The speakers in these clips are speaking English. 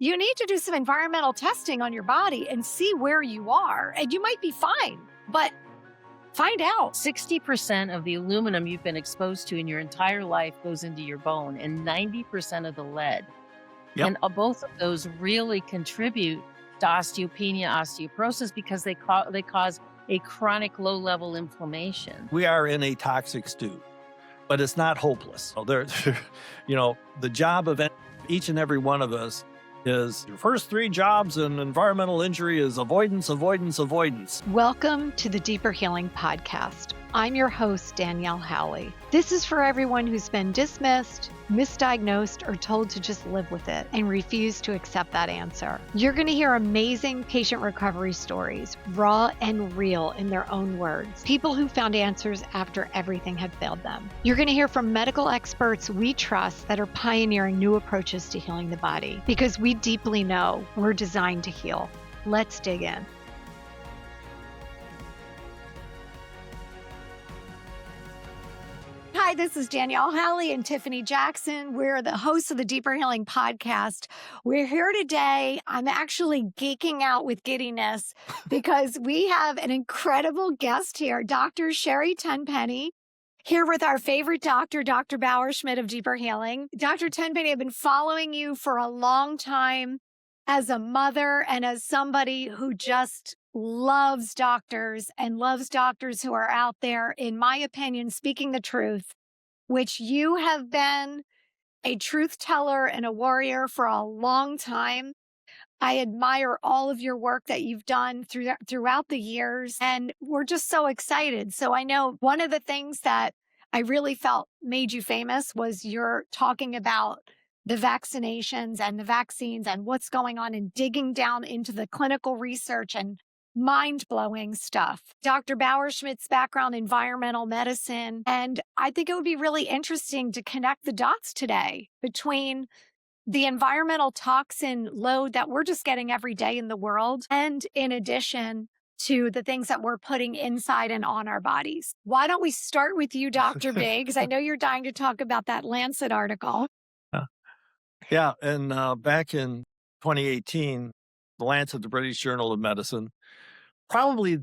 you need to do some environmental testing on your body and see where you are. And you might be fine, but find out. 60% of the aluminum you've been exposed to in your entire life goes into your bone, and 90% of the lead. Yep. And both of those really contribute to osteopenia, osteoporosis, because they cause a chronic low-level inflammation. We are in a toxic stew, but it's not hopeless. So the job of each and every one of us is your first 3 jobs in environmental injury is avoidance, avoidance, avoidance. Welcome to the Deeper Healing Podcast. I'm your host, Danielle Howley. This is for everyone who's been dismissed, misdiagnosed, or told to just live with it and refuse to accept that answer. You're going to hear amazing patient recovery stories, raw and real in their own words. People who found answers after everything had failed them. You're going to hear from medical experts we trust that are pioneering new approaches to healing the body, because we deeply know we're designed to heal. Let's dig in. Hi, this is Danielle Howley and Tiffany Jackson. We're the hosts of the Deeper Healing Podcast. We're here today. I'm actually geeking out with giddiness because we have an incredible guest here, Dr. Sherri Tenpenny, here with our favorite doctor, Dr. Bauerschmidt of Deeper Healing. Dr. Tenpenny, I've been following you for a long time as a mother and as somebody who just loves doctors and loves doctors who are out there, in my opinion, speaking the truth, which you have been a truth teller and a warrior for a long time. I admire all of your work that you've done throughout the years, and we're just so excited. So I know one of the things that I really felt made you famous was you're talking about the vaccinations and the vaccines and what's going on, and digging down into the clinical research and mind-blowing stuff. Dr. Bauerschmidt's background, environmental medicine, and I think it would be really interesting to connect the dots today between the environmental toxin load that we're just getting every day in the world, and in addition to the things that we're putting inside and on our bodies. Why don't we start with you, Dr. B, because I know you're dying to talk about that Lancet article. Yeah, and back in 2018, the Lancet, the British Journal of Medicine, probably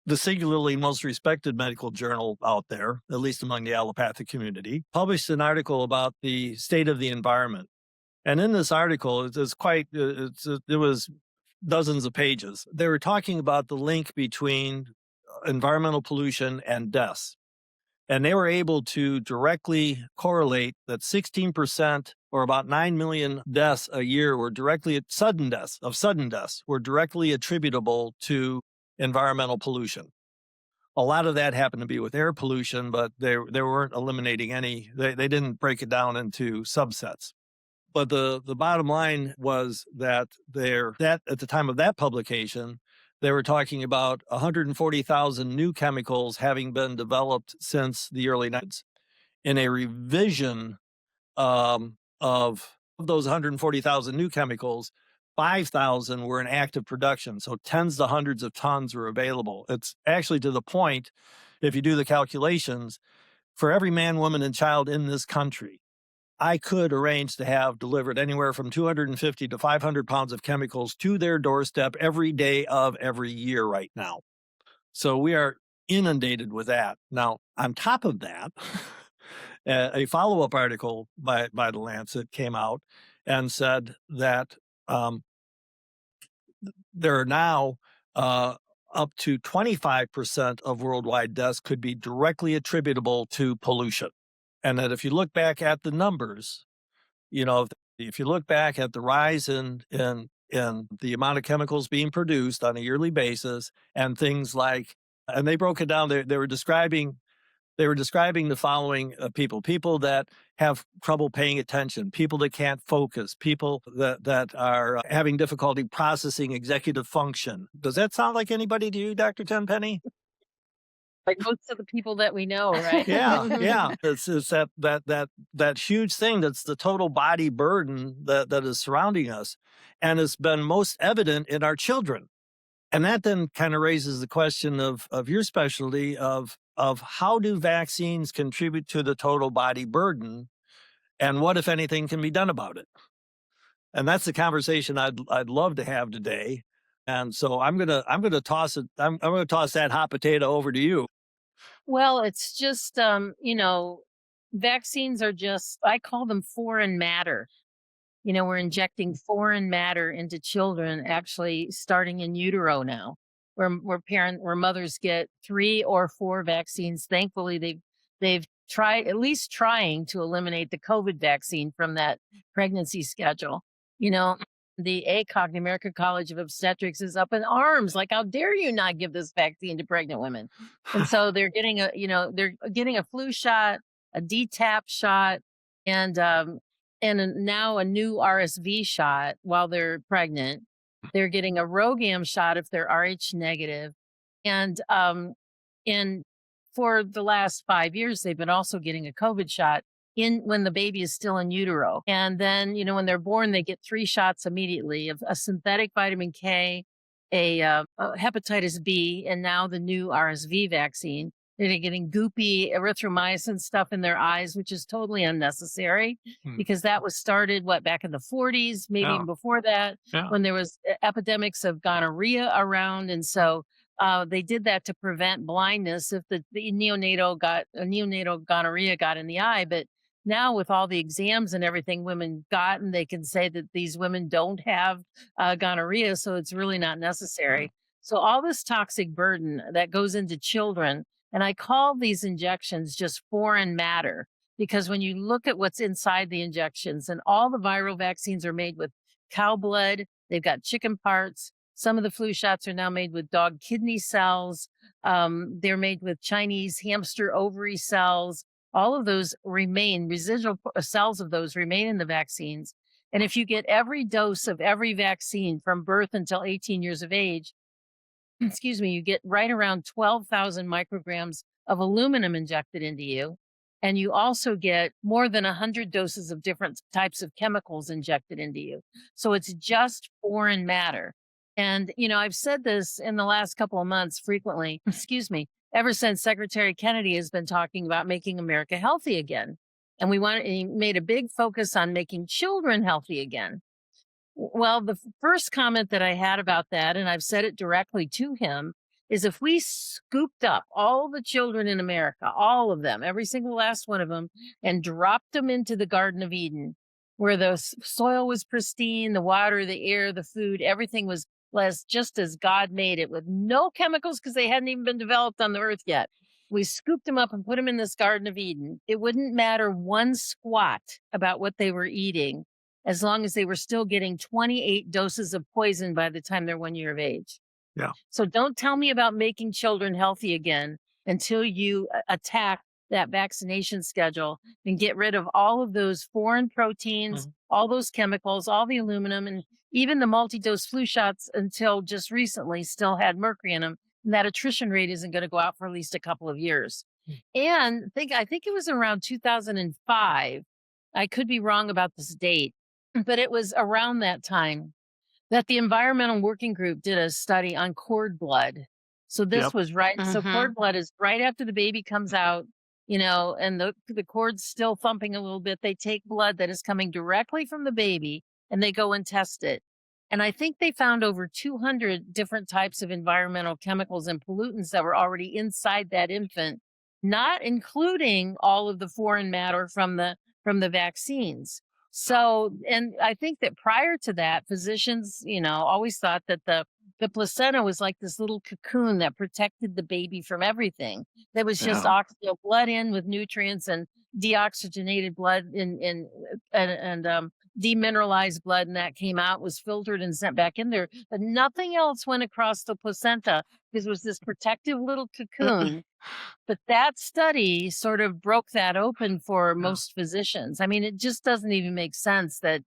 the singularly most respected medical journal out there, at least among the allopathic community, published an article about the state of the environment. And in this article, it was dozens of pages. They were talking about the link between environmental pollution and deaths. And they were able to directly correlate that 16%, or about 9 million deaths a year, were sudden deaths were directly attributable to environmental pollution. A lot of that happened to be with air pollution, but they weren't eliminating any. They didn't break it down into subsets. But the bottom line was that at the time of that publication, they were talking about 140,000 new chemicals having been developed since the early 90s. In a revision of those 140,000 new chemicals, 5,000 were in active production. So tens to hundreds of tons were available. It's actually to the point, if you do the calculations, for every man, woman, and child in this country, I could arrange to have delivered anywhere from 250 to 500 pounds of chemicals to their doorstep every day of every year right now. So we are inundated with that. Now, on top of that, a follow-up article by the Lancet came out and said that there are now up to 25% of worldwide deaths could be directly attributable to pollution. And that if you look back at the numbers, if you look back at the rise in the amount of chemicals being produced on a yearly basis, and things like, and they broke it down, they were describing the following people that have trouble paying attention, people that can't focus, people that are having difficulty processing executive function. Does that sound like anybody to you, Dr. Tenpenny? Like most of the people that we know, right? Yeah. It's that huge thing that's the total body burden that is surrounding us. And it's been most evident in our children. And that then kind of raises the question of your specialty of how do vaccines contribute to the total body burden, and what, if anything, can be done about it? And that's the conversation I'd love to have today. And so I'm gonna toss it. I'm gonna toss that hot potato over to you. Well, it's just, vaccines are just, I call them foreign matter. We're injecting foreign matter into children, actually starting in utero now, where mothers get 3 or 4 vaccines. Thankfully, they've tried, at least trying to eliminate the COVID vaccine from that pregnancy schedule. You know, the ACOG, the American College of Obstetrics, is up in arms. Like, how dare you not give this vaccine to pregnant women? And so they're getting a flu shot, a DTaP shot, and now a new RSV shot while they're pregnant. They're getting a RhoGAM shot if they're Rh negative. And for the last 5 years, they've been also getting a COVID shot when the baby is still in utero. And then, when they're born, they get 3 shots immediately of a synthetic vitamin K, a hepatitis B, and now the new RSV vaccine. They're getting goopy erythromycin stuff in their eyes, which is totally unnecessary because that was started, back in the 40s, maybe even before that, when there was epidemics of gonorrhea around. And so they did that to prevent blindness if the neonatal gonorrhea got in the eye. But now with all the exams and everything women got, and they can say that these women don't have gonorrhea, so it's really not necessary. So all this toxic burden that goes into children, and I call these injections just foreign matter, because when you look at what's inside the injections, and all the viral vaccines are made with cow blood, they've got chicken parts. Some of the flu shots are now made with dog kidney cells. They're made with Chinese hamster ovary cells. All of those residual cells of those remain in the vaccines. And if you get every dose of every vaccine from birth until 18 years of age, you get right around 12,000 micrograms of aluminum injected into you. And you also get more than 100 doses of different types of chemicals injected into you. So it's just foreign matter. And, I've said this in the last couple of months frequently, ever since Secretary Kennedy has been talking about making America healthy again. And he made a big focus on making children healthy again. Well, the first comment that I had about that, and I've said it directly to him, is if we scooped up all the children in America, all of them, every single last one of them, and dropped them into the Garden of Eden, where the soil was pristine, the water, the air, the food, everything was just as God made it, with no chemicals, because they hadn't even been developed on the earth yet. We scooped them up and put them in this Garden of Eden. It wouldn't matter one squat about what they were eating, as long as they were still getting 28 doses of poison by the time they're 1 year of age. Yeah. So don't tell me about making children healthy again until you attack that vaccination schedule and get rid of all of those foreign proteins, all those chemicals, all the aluminum, and even the multi-dose flu shots until just recently still had mercury in them. And that attrition rate isn't going to go out for at least a couple of years. And I think it was around 2005. I could be wrong about this date, but it was around that time that the Environmental Working Group did a study on cord blood. So this was right. So cord blood is right after the baby comes out, and the cord's still thumping a little bit. They take blood that is coming directly from the baby and they go and test it. And I think they found over 200 different types of environmental chemicals and pollutants that were already inside that infant, not including all of the foreign matter from the vaccines. So, and I think that prior to that, physicians, always thought that the placenta was like this little cocoon that protected the baby from everything. That was just blood in with nutrients and deoxygenated blood and demineralized blood, and that came out, was filtered and sent back in there. But nothing else went across the placenta because it was this protective little cocoon. But that study sort of broke that open for most physicians. I mean, it just doesn't even make sense that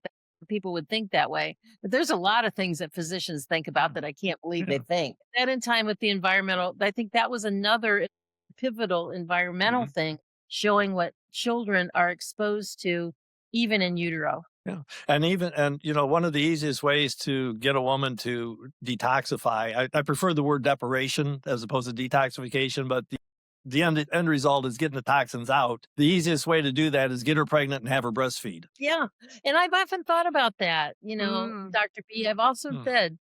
people would think that way. But there's a lot of things that physicians think about that I can't believe they think. That in time with the environmental, I think that was another pivotal environmental thing, showing what children are exposed to even in utero. Yeah. And one of the easiest ways to get a woman to detoxify, I prefer the word deprivation as opposed to detoxification, but the end result is getting the toxins out. The easiest way to do that is get her pregnant and have her breastfeed. Yeah. And I've often thought about that, Dr. B. I've also said,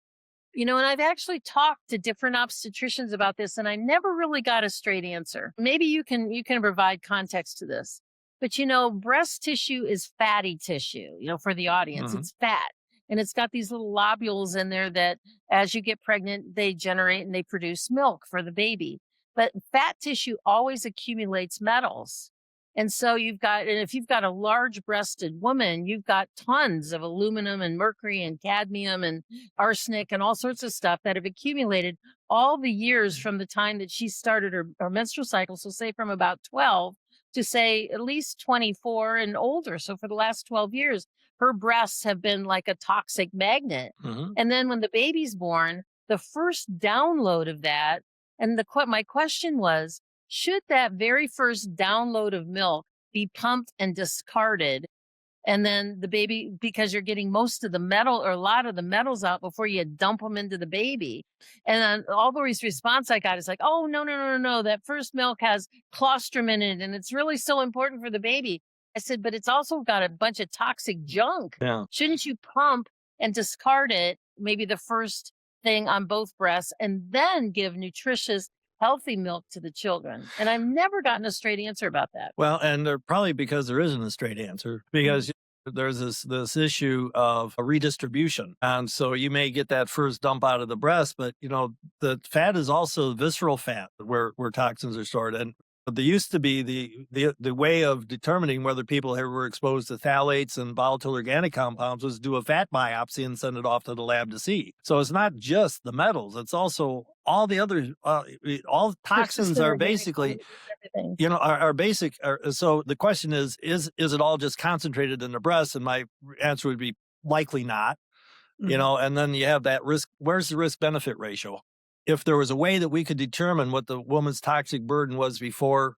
and I've actually talked to different obstetricians about this, and I never really got a straight answer. Maybe you can provide context to this. But breast tissue is fatty tissue, for the audience. It's fat. And it's got these little lobules in there that as you get pregnant, they generate and they produce milk for the baby. But fat tissue always accumulates metals. And so if you've got a large breasted woman, you've got tons of aluminum and mercury and cadmium and arsenic and all sorts of stuff that have accumulated all the years from the time that she started her menstrual cycle. So say from about 12 to say at least 24 and older. So for the last 12 years, her breasts have been like a toxic magnet. And then when the baby's born, the first download of that, and my question was, should that very first download of milk be pumped and discarded? And then the baby, because you're getting most of the metal or a lot of the metals out before you dump them into the baby. And then all the response I got is like, oh, no. That first milk has colostrum in it. And it's really so important for the baby. I said, but it's also got a bunch of toxic junk. Yeah. Shouldn't you pump and discard it, maybe the first thing on both breasts, and then give nutritious, healthy milk to the children? And I've never gotten a straight answer about that. Well, and probably because there isn't a straight answer, because there's this issue of a redistribution. And so you may get that first dump out of the breast, but the fat is also visceral fat where toxins are stored. And there used to be the way of determining whether people were exposed to phthalates and volatile organic compounds was do a fat biopsy and send it off to the lab to see. So it's not just the metals; it's also all the other all toxins are basically are basic. So the question is it all just concentrated in the breast? And my answer would be likely not. And then you have that risk. Where's the risk benefit ratio? If there was a way that we could determine what the woman's toxic burden was before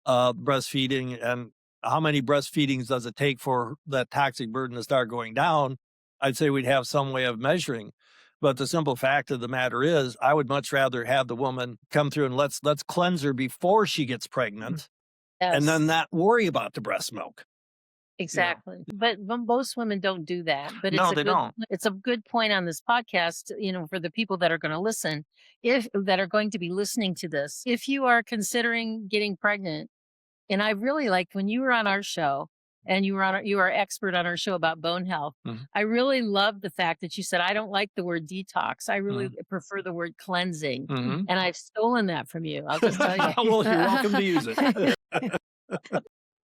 breastfeeding, and how many breastfeedings does it take for that toxic burden to start going down, I'd say we'd have some way of measuring. But the simple fact of the matter is, I would much rather have the woman come through and let's cleanse her before she gets pregnant, and then not worry about the breast milk. Exactly. But most women don't do that. But don't. It's a good point on this podcast, for the people that are going to listen, that are going to be listening to this. If you are considering getting pregnant, and I really liked when you were on our show and you were expert on our show about bone health. I really loved the fact that you said, I don't like the word detox. I really prefer the word cleansing. And I've stolen that from you. I'll just tell you. Well, you're welcome to use it.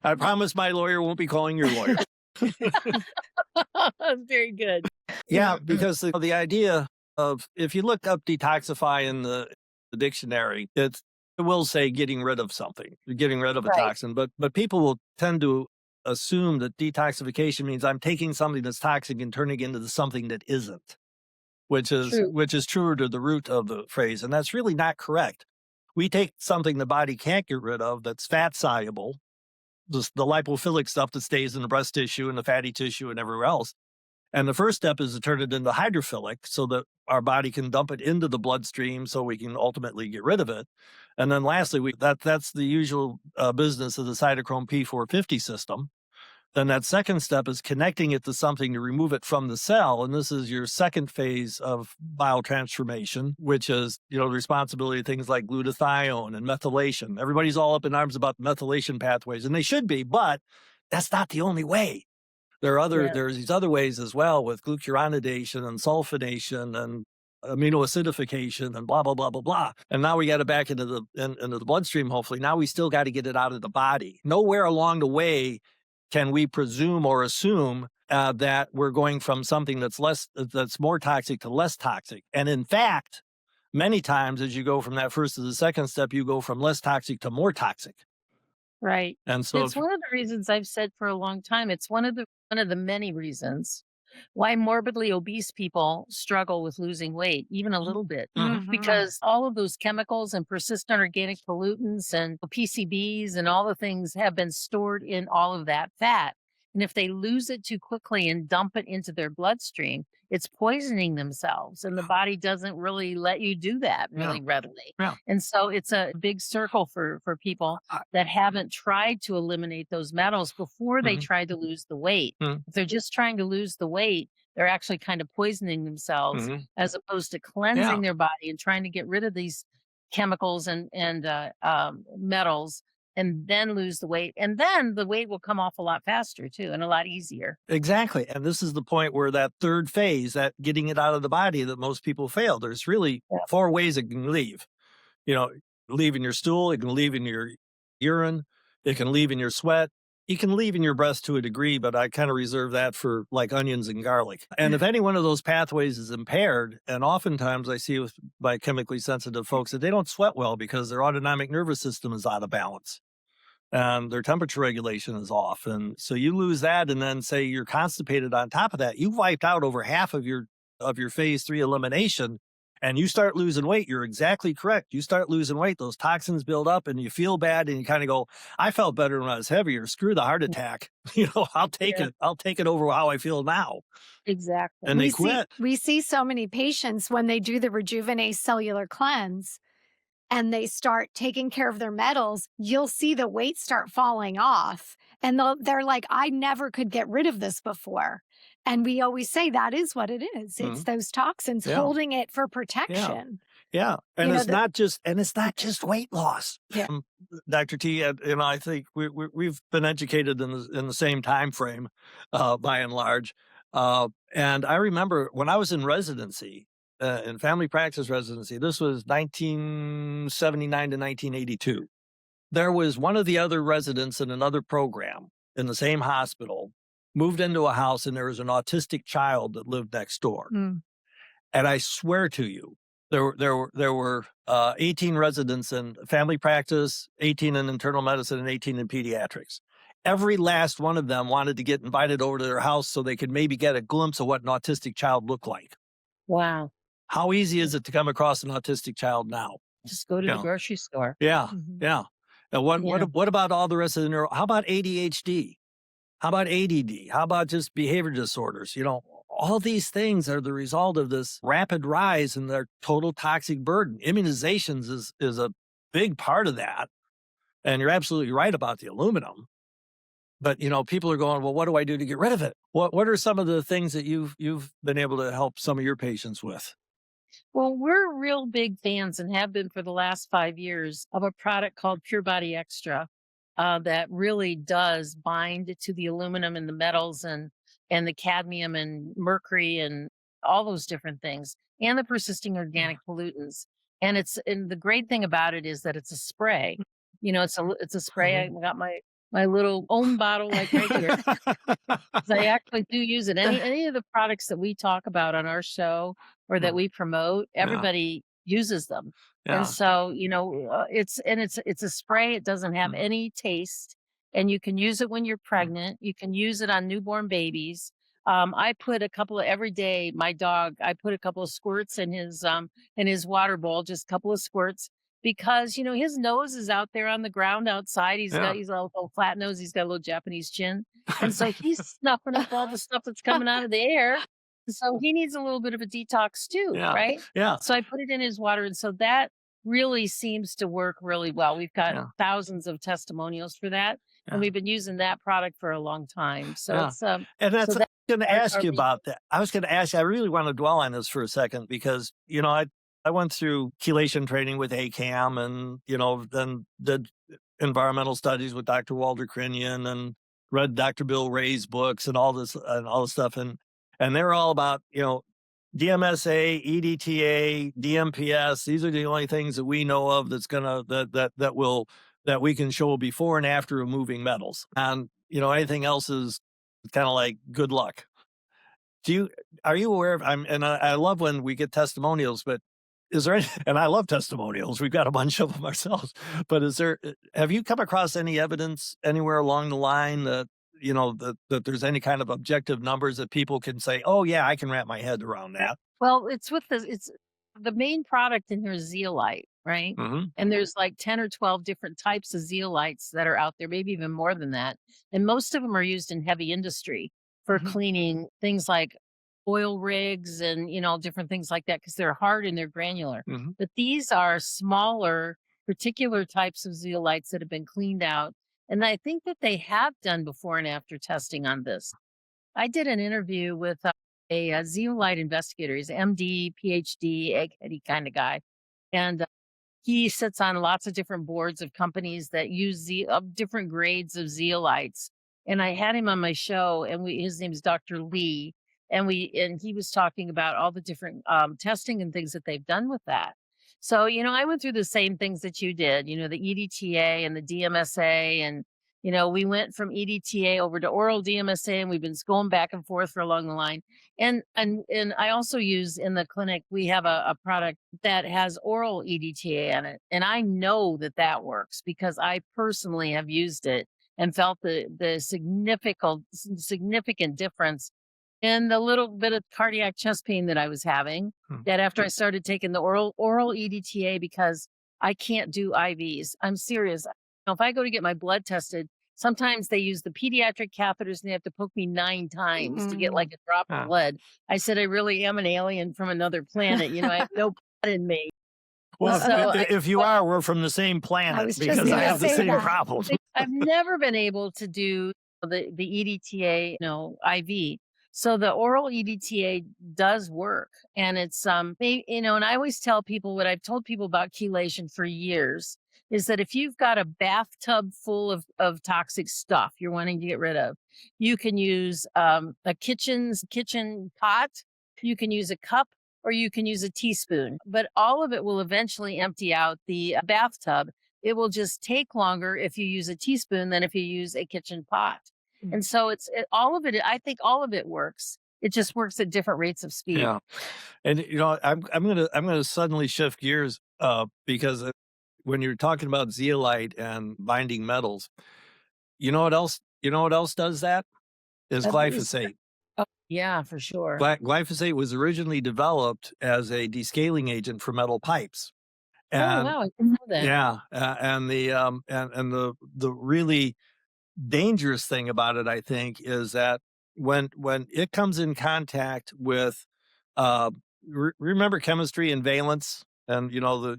I promise my lawyer won't be calling your lawyer. That's very good. Yeah, because the idea of, if you look up detoxify in the dictionary, it will say getting rid of something, getting rid of a toxin. But people will tend to assume that detoxification means I'm taking something that's toxic and turning it into something that isn't, which is truer to the root of the phrase. And that's really not correct. We take something the body can't get rid of that's fat-soluble, the lipophilic stuff that stays in the breast tissue and the fatty tissue and everywhere else. And the first step is to turn it into hydrophilic so that our body can dump it into the bloodstream so we can ultimately get rid of it. And then lastly, that's the usual business of the cytochrome P450 system. Then that second step is connecting it to something to remove it from the cell. And this is your second phase of biotransformation, which is, the responsibility of things like glutathione and methylation. Everybody's all up in arms about methylation pathways, and they should be, but that's not the only way. There's these other ways as well, with glucuronidation and sulfonation and amino acidification and blah, blah, blah, blah, blah. And now we got it back into the bloodstream, hopefully. Now we still got to get it out of the body. Nowhere along the way can we presume or assume that we're going from something that's more toxic to less toxic. And in fact, many times as you go from that first to the second step, you go from less toxic to more toxic. Right. And so it's one of the reasons I've said for a long time, it's one of the many reasons why morbidly obese people struggle with losing weight, even a little bit, because all of those chemicals and persistent organic pollutants and PCBs and all the things have been stored in all of that fat. And if they lose it too quickly and dump it into their bloodstream, it's poisoning themselves. And the body doesn't really let you do that really readily. Yeah. And so it's a big circle for people that haven't tried to eliminate those metals before they try to lose the weight. If they're just trying to lose the weight, they're actually kind of poisoning themselves as opposed to cleansing their body and trying to get rid of these chemicals and metals, and then lose the weight. And then the weight will come off a lot faster too, and a lot easier. Exactly. And this is the point where that third phase, that getting it out of the body, that most people fail. There's really 4 ways it can leave. Leave in your stool, it can leave in your urine, it can leave in your sweat. You can leave in your breath to a degree, but I kind of reserve that for like onions and garlic. And if any one of those pathways is impaired, and oftentimes I see with biochemically sensitive folks that they don't sweat well because their autonomic nervous system is out of balance and their temperature regulation is off. And so you lose that, and then say you're constipated on top of that, you've wiped out over half of your phase 3 elimination. And you start losing weight, you're exactly correct. You start losing weight, those toxins build up and you feel bad, and you kind of go, I felt better when I was heavier. Screw the heart attack. I'll take it. I'll take it over how I feel now. Exactly. And they quit. We see so many patients when they do the Rejuvenate cellular cleanse and they start taking care of their metals, you'll see the weight start falling off. And they're like, I never could get rid of this before. And we always say that is what it is. It's those toxins holding it for protection. Yeah. And it's not just weight loss. Yeah. Dr. T, I think we've been educated in the same time frame, by and large. And I remember when I was in residency, in family practice residency, this was 1979 to 1982. There was one of the other residents in another program in the same hospital moved into a house, and there was an autistic child that lived next door. And I swear to you, there were 18 residents in family practice, 18 in internal medicine, and 18 in pediatrics. Every last one of them wanted to get invited over to their house so they could maybe get a glimpse of what an autistic child looked like. Wow. How easy is it to come across an autistic child now? Just go to the grocery store. Yeah, yeah. And what about all the rest of the neuro? How about ADHD? How about ADD? How about just behavior disorders? All these things are the result of this rapid rise in their total toxic burden. Immunizations is a big part of that. And you're absolutely right about the aluminum. But, people are going, well, what do I do to get rid of it? What are some of the things that you've been able to help some of your patients with? Well, we're real big fans, and have been for the last 5 years, of a product called Pure Body Extra. That really does bind to the aluminum and the metals and the cadmium and mercury and all those different things, and the persisting organic pollutants. And the great thing about it is that it's a spray. It's a spray. I got my little own bottle right here. I actually do use it. Any of the products that we talk about on our show or that we promote, everybody uses them. Yeah. And so, it's a spray. It doesn't have any taste, and you can use it when you're pregnant. You can use it on newborn babies. I put every day, my dog, I put a couple of squirts in his water bowl, just a couple of squirts, because, his nose is out there on the ground outside. He's a little flat nose. He's got a little Japanese chin. And so he's snuffing up all the stuff that's coming out of the air. So he needs a little bit of a detox too, right? Yeah. So I put it in his water. And so that really seems to work really well. We've got thousands of testimonials for that. And we've been using that product for a long time. So it's, and that's so what I was going to ask you our- about that. I was going to ask you, I really want to dwell on this for a second because, I went through chelation training with ACAM and, then did environmental studies with Dr. Walter Crinion and read Dr. Bill Ray's books and all this stuff. And they're all about, DMSA, EDTA, DMPS. These are the only things that we know of that's that we can show before and after removing metals. And, anything else is kind of like good luck. Are you aware of, I love when we get testimonials, but is there any, and I love testimonials. We've got a bunch of them ourselves, but have you come across any evidence anywhere along the line that, that there's any kind of objective numbers that people can say, oh yeah, I can wrap my head around that? Well, it's the main product in here is Zeolite. right? Hmm. And there's like 10 or 12 different types of zeolites that are out there, maybe even more than that. And most of them are used in heavy industry for Mhm. cleaning things like oil rigs and, different things like that, because they're hard and they're granular. Hmm. But these are smaller, particular types of zeolites that have been cleaned out. And I think that they have done before and after testing on this. I did an interview with a zeolite investigator. He's MD, PhD, eggheady kind of guy. And he sits on lots of different boards of companies that use different grades of zeolites. And I had him on my show, and his name is Dr. Lee, and he was talking about all the different testing and things that they've done with that. So, I went through the same things that you did, the EDTA and the DMSA, and we went from EDTA over to oral DMSA, and we've been going back and forth for along the line. And I also use in the clinic, we have a product that has oral EDTA in it. And I know that works because I personally have used it and felt the significant difference in the little bit of cardiac chest pain that I was having. That after I started taking the oral EDTA, because I can't do IVs. I'm serious. If I go to get my blood tested, sometimes they use the pediatric catheters and they have to poke me 9 times to get like a drop of blood. I said, I really am an alien from another planet. I have no blood in me. Well, So if you are, we're from the same planet was just because I gonna have the say same that. problem. I've never been able to do the EDTA, IV. So the oral EDTA does work, and it's and I always tell people what I've told people about chelation for years is that if you've got a bathtub full of toxic stuff you're wanting to get rid of, you can use a kitchen pot, you can use a cup, or you can use a teaspoon, but all of it will eventually empty out the bathtub. It will just take longer if you use a teaspoon than if you use a kitchen pot. And so all of it, I think all of it works. It just works at different rates of speed. Yeah, and I'm gonna suddenly shift gears because when you're talking about zeolite and binding metals, you know what else? You know what else does that? Is glyphosate. Oh, yeah, for sure. Glyphosate was originally developed as a descaling agent for metal pipes. Oh, And wow, I didn't know that. yeah, and the really dangerous thing about it, I think, is that when it comes in contact with, remember chemistry and valence, and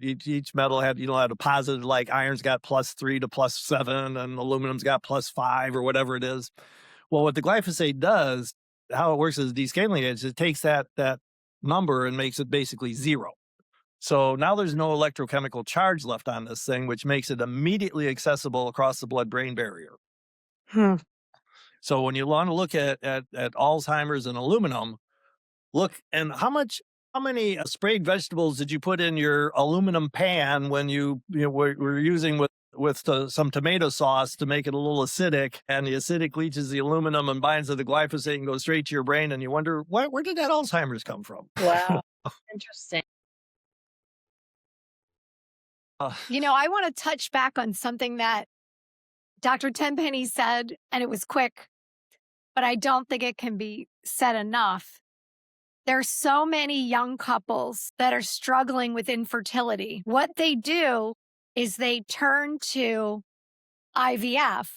each metal had had a positive, like iron's got +3 to +7, and aluminum's got +5 or whatever it is. Well, what the glyphosate does, how it works as a descaling agent, is it takes that number and makes it basically 0. So now there's no electrochemical charge left on this thing, which makes it immediately accessible across the blood-brain barrier. So when you want to look at Alzheimer's and aluminum, look, and how many sprayed vegetables did you put in your aluminum pan when you were using with some tomato sauce to make it a little acidic, and the acidic leaches the aluminum and binds to the glyphosate and goes straight to your brain, and you wonder, where did that Alzheimer's come from? Wow. Interesting. I want to touch back on something that Dr. Tenpenny said, and it was quick, but I don't think it can be said enough. There's so many young couples that are struggling with infertility. What they do is they turn to IVF.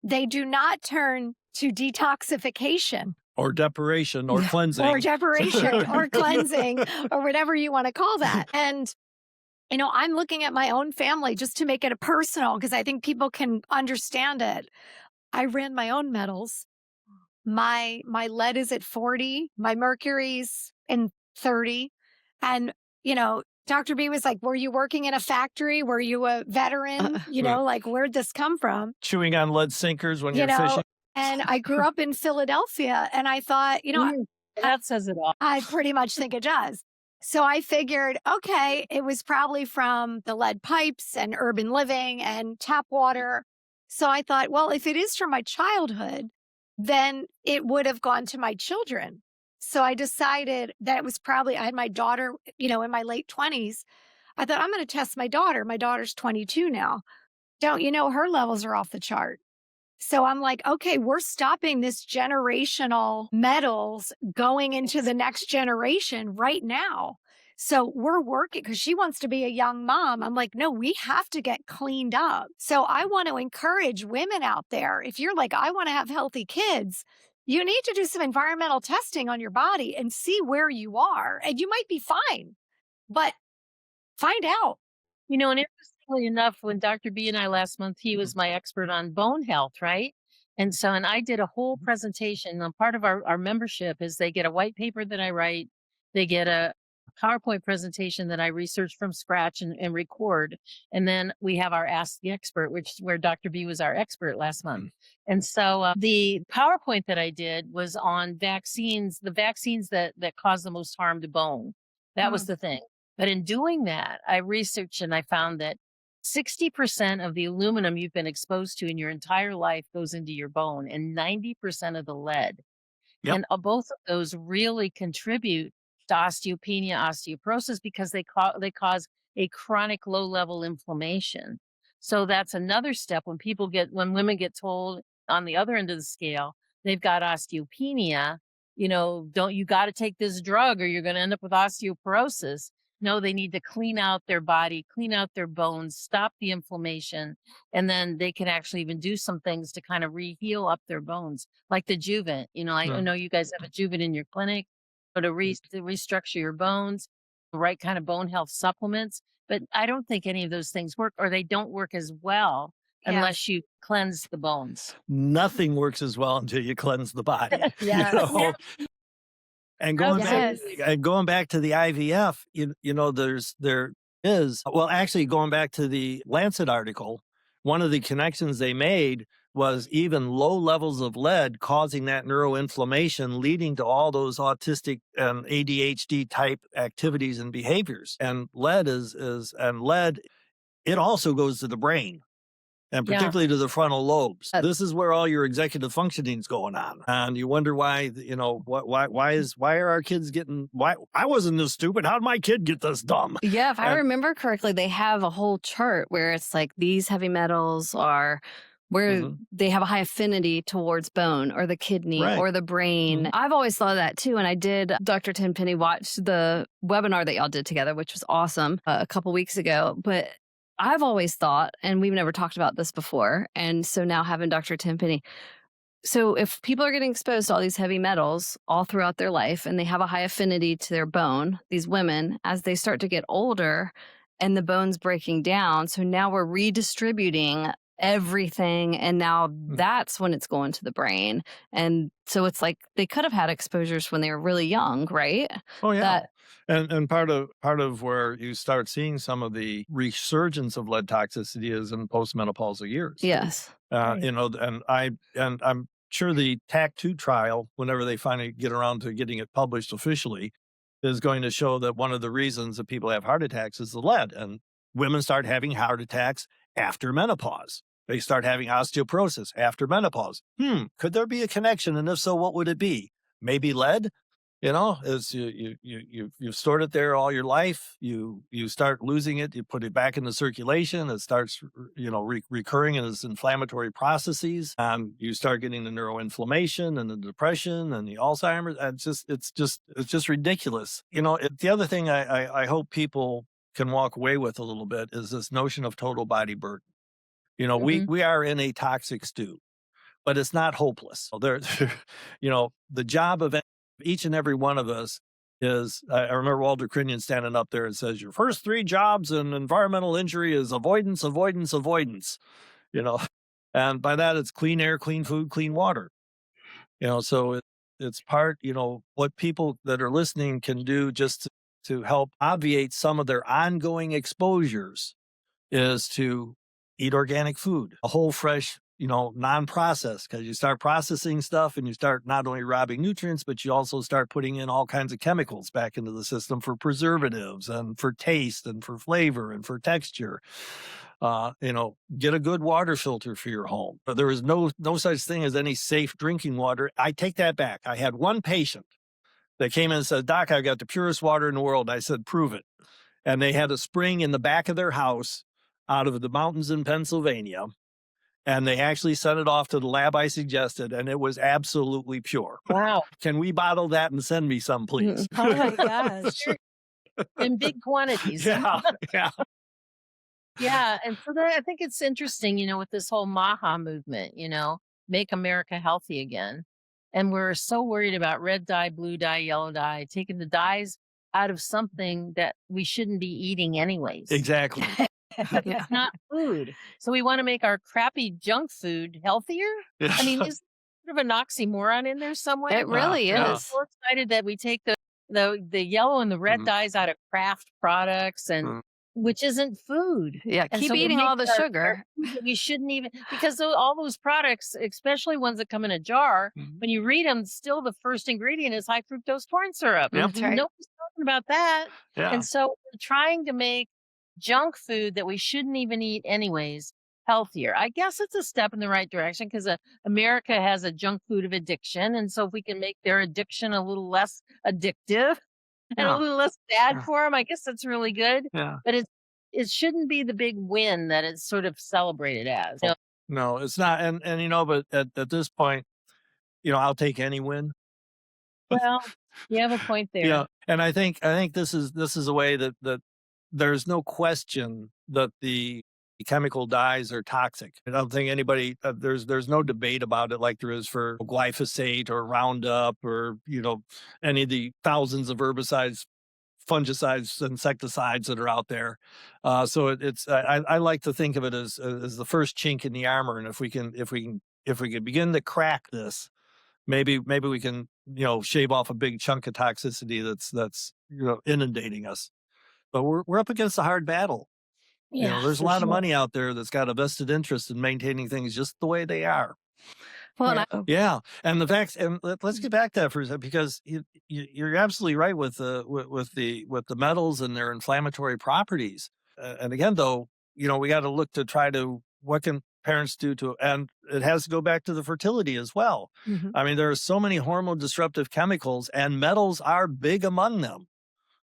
They do not turn to detoxification. Or depuration or cleansing. Or depuration or cleansing or whatever you want to call that. And I'm looking at my own family just to make it a personal, because I think people can understand it. I ran my own metals. My lead is at 40. My mercury's in 30. And, Dr. B was like, were you working in a factory? Were you a veteran? Like, where'd this come from? Chewing on lead sinkers when you're fishing. And I grew up in Philadelphia, and I thought, that says it all. I pretty much think it does. So I figured, okay, it was probably from the lead pipes and urban living and tap water. So I thought, well, if it is from my childhood, then it would have gone to my children. So I decided that it was probably, I had my daughter, in my late 20s. I thought, I'm going to test my daughter. My daughter's 22 now. Don't you know, her levels are off the chart. So I'm like, okay, we're stopping this generational metals going into the next generation right now. So we're working because she wants to be a young mom. I'm like, no, we have to get cleaned up. So I want to encourage women out there. If you're like, I want to have healthy kids, you need to do some environmental testing on your body and see where you are. And you might be fine, but find out. And interestingly enough, when Dr. B and I last month, he was my expert on bone health, right? And I did a whole presentation. And part of our membership is they get a white paper that I write, they get a PowerPoint presentation that I research from scratch and record. And then we have our Ask the Expert, which is where Dr. B was our expert last month. And the PowerPoint that I did was on vaccines, the vaccines that cause the most harm to bone. That was the thing. But in doing that, I researched and I found that 60% of the aluminum you've been exposed to in your entire life goes into your bone, and 90% of the lead. Yep. And both of those really contribute to osteopenia, osteoporosis, because they cause a chronic low-level inflammation. So that's another step when women get told on the other end of the scale, they've got osteopenia, you got to take this drug or you're going to end up with osteoporosis. No, they need to clean out their body, clean out their bones, stop the inflammation, and then they can actually even do some things to kind of heal up their bones, like the Juvent. I know you guys have a Juvent in your clinic, to restructure your bones, the right kind of bone health supplements. But I don't think any of those things work, or they don't work as well unless you cleanse the bones. Nothing works as well until you cleanse the body. Yes. And going back to the IVF, going back to the Lancet article, one of the connections they made was even low levels of lead causing that neuroinflammation, leading to all those autistic and ADHD type activities and behaviors. And lead it also goes to the brain. And particularly to the frontal lobes. This is where all your executive functioning is going on. And you wonder why, why are our kids I wasn't this stupid. How did my kid get this dumb? Yeah, if I remember correctly, they have a whole chart where it's like these heavy metals are where they have a high affinity towards bone or the kidney or the brain. I've always thought that too. And I did, Dr. Tenpenny watched the webinar that y'all did together, which was awesome a couple weeks ago. But I've always thought, and we've never talked about this before, and so now having Dr. Tenpenny, so if people are getting exposed to all these heavy metals all throughout their life and they have a high affinity to their bone, these women, as they start to get older and the bone's breaking down, so now we're redistributing everything, and now that's when it's going to the brain. And so it's like they could have had exposures when they were really young, right? Oh yeah. And part of where you start seeing some of the resurgence of lead toxicity is in postmenopausal years. Yes. And I'm sure the TAC2 trial, whenever they finally get around to getting it published officially, is going to show that one of the reasons that people have heart attacks is the lead, and women start having heart attacks after menopause. They start having osteoporosis after menopause. Could there be a connection? And if so, what would it be? Maybe lead? As you've stored it there all your life, you start losing it, you put it back into circulation, it starts, recurring in its inflammatory processes, and you start getting the neuroinflammation and the depression and the Alzheimer's. And it's just ridiculous. The other thing I hope people can walk away with a little bit is this notion of total body burden. We are in a toxic stew, but it's not hopeless. The job of each and every one of us is, I remember Walter Crinion standing up there and says, your first 3 jobs in environmental injury is avoidance, avoidance, avoidance, and by that it's clean air, clean food, clean water, so it's part, what people that are listening can do just to help obviate some of their ongoing exposures is to eat organic food, a whole fresh, non-processed, because you start processing stuff and you start not only robbing nutrients, but you also start putting in all kinds of chemicals back into the system for preservatives and for taste and for flavor and for texture. Get a good water filter for your home. But there is no such thing as any safe drinking water. I take that back. I had one patient that came in and said, Doc, I got the purest water in the world. I said, prove it. And they had a spring in the back of their house out of the mountains in Pennsylvania. And they actually sent it off to the lab I suggested, and it was absolutely pure. Wow. Can we bottle that and send me some, please? Oh, my gosh. in big quantities. Yeah, yeah. Yeah. And so I think it's interesting, with this whole MAHA movement, make America healthy again. And we're so worried about red dye, blue dye, yellow dye, taking the dyes out of something that we shouldn't be eating anyways. Exactly. It's not food. So we want to make our crappy junk food healthier. I mean, is sort of an oxymoron in there somewhere? It really I'm is. so excited that we take the yellow and the red dyes out of craft products and which isn't food. Yeah, And keep so we eating make all the sugar. food that we shouldn't even, because all those products, especially ones that come in a jar, when you read them, still the first ingredient is high fructose corn syrup. Yep. That's right. Nobody's talking about that. Yeah. And so we're trying to make junk food that we shouldn't even eat anyways healthier. I guess it's a step in the right direction because America has a junk food of addiction. And so if we can make their addiction a little less addictive and a little less bad for them, I guess that's really good. Yeah. But it shouldn't be the big win that it's sort of celebrated as. No, it's not. And but at this point, I'll take any win. Well, you have a point there. Yeah. And I think this is a way that there's no question that the chemical dyes are toxic. I don't think anybody there's no debate about it like there is for glyphosate or Roundup or any of the thousands of herbicides, fungicides, insecticides that are out there. So I like to think of it as the first chink in the armor. And if we can begin to crack this, maybe we can shave off a big chunk of toxicity that's inundating us. But we're up against a hard battle. Yeah, there's a lot of money out there that's got a vested interest in maintaining things just the way they are. Well, yeah, and the facts. And let's get back to that for a second, because you're absolutely right with the metals and their inflammatory properties. And again, though, we got to look to try to what can parents do and it has to go back to the fertility as well. Mm-hmm. I mean, there are so many hormone disruptive chemicals, and metals are big among them.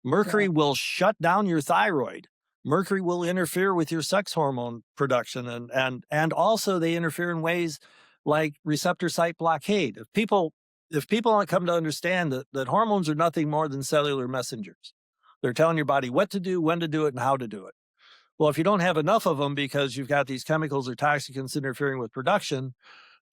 Mercury will shut down your thyroid. Mercury will interfere with your sex hormone production, and also they interfere in ways like receptor site blockade. If people don't come to understand that hormones are nothing more than cellular messengers, they're telling your body what to do, when to do it, and how to do it. Well, if you don't have enough of them because you've got these chemicals or toxins interfering with production,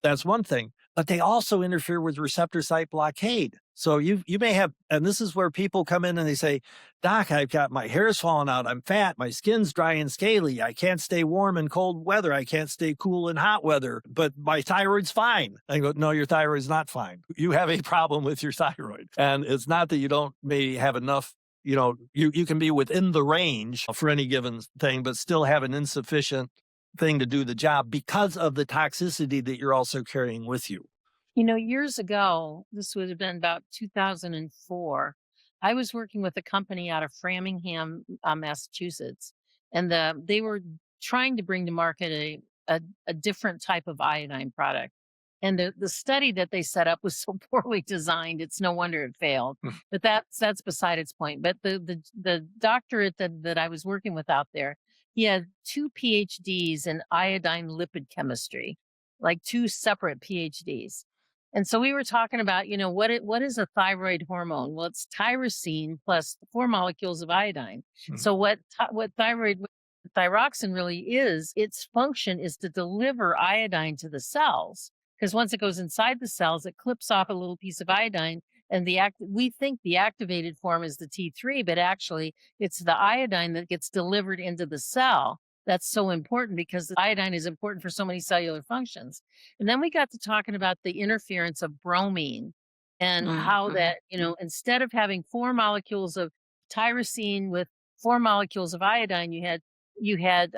that's one thing. But they also interfere with receptor site blockade. So you may have, and this is where people come in and they say, Doc, I've got my hair's falling out. I'm fat. My skin's dry and scaly. I can't stay warm in cold weather. I can't stay cool in hot weather, but my thyroid's fine. I go, no, your thyroid's not fine. You have a problem with your thyroid. And it's not that you don't maybe have enough, you can be within the range for any given thing, but still have an insufficient thing to do the job because of the toxicity that you're also carrying with you. Years ago, this would have been about 2004, I was working with a company out of Framingham, Massachusetts, and they were trying to bring to market a different type of iodine product. And the study that they set up was so poorly designed, it's no wonder it failed. But that's beside its point. But the doctorate that I was working with out there, he had 2 PhDs in iodine lipid chemistry, like 2 separate PhDs. And so we were talking about, what is a thyroid hormone? Well, it's tyrosine plus 4 molecules of iodine. So what thyroxine really is, its function is to deliver iodine to the cells. Because once it goes inside the cells, it clips off a little piece of iodine. And we think the activated form is the T3, but actually it's the iodine that gets delivered into the cell. That's so important because the iodine is important for so many cellular functions. And then we got to talking about the interference of bromine and how that, instead of having 4 molecules of tyrosine with 4 molecules of iodine, you had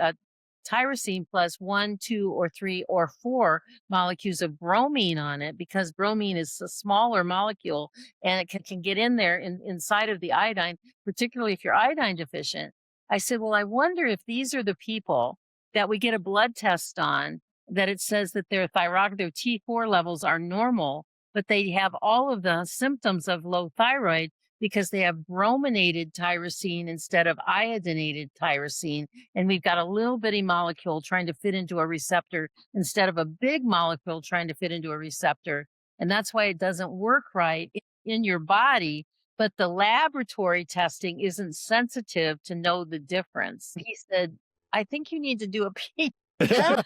tyrosine plus 1, 2, or 3, or 4 molecules of bromine on it, because bromine is a smaller molecule and it can get in there inside of the iodine, particularly if you're iodine deficient. I said, well, I wonder if these are the people that we get a blood test on that it says that their T4 levels are normal, but they have all of the symptoms of low thyroid because they have brominated tyrosine instead of iodinated tyrosine. And we've got a little bitty molecule trying to fit into a receptor instead of a big molecule trying to fit into a receptor. And that's why it doesn't work right in your body, but the laboratory testing isn't sensitive to know the difference. He said, I think you need to do a PhD.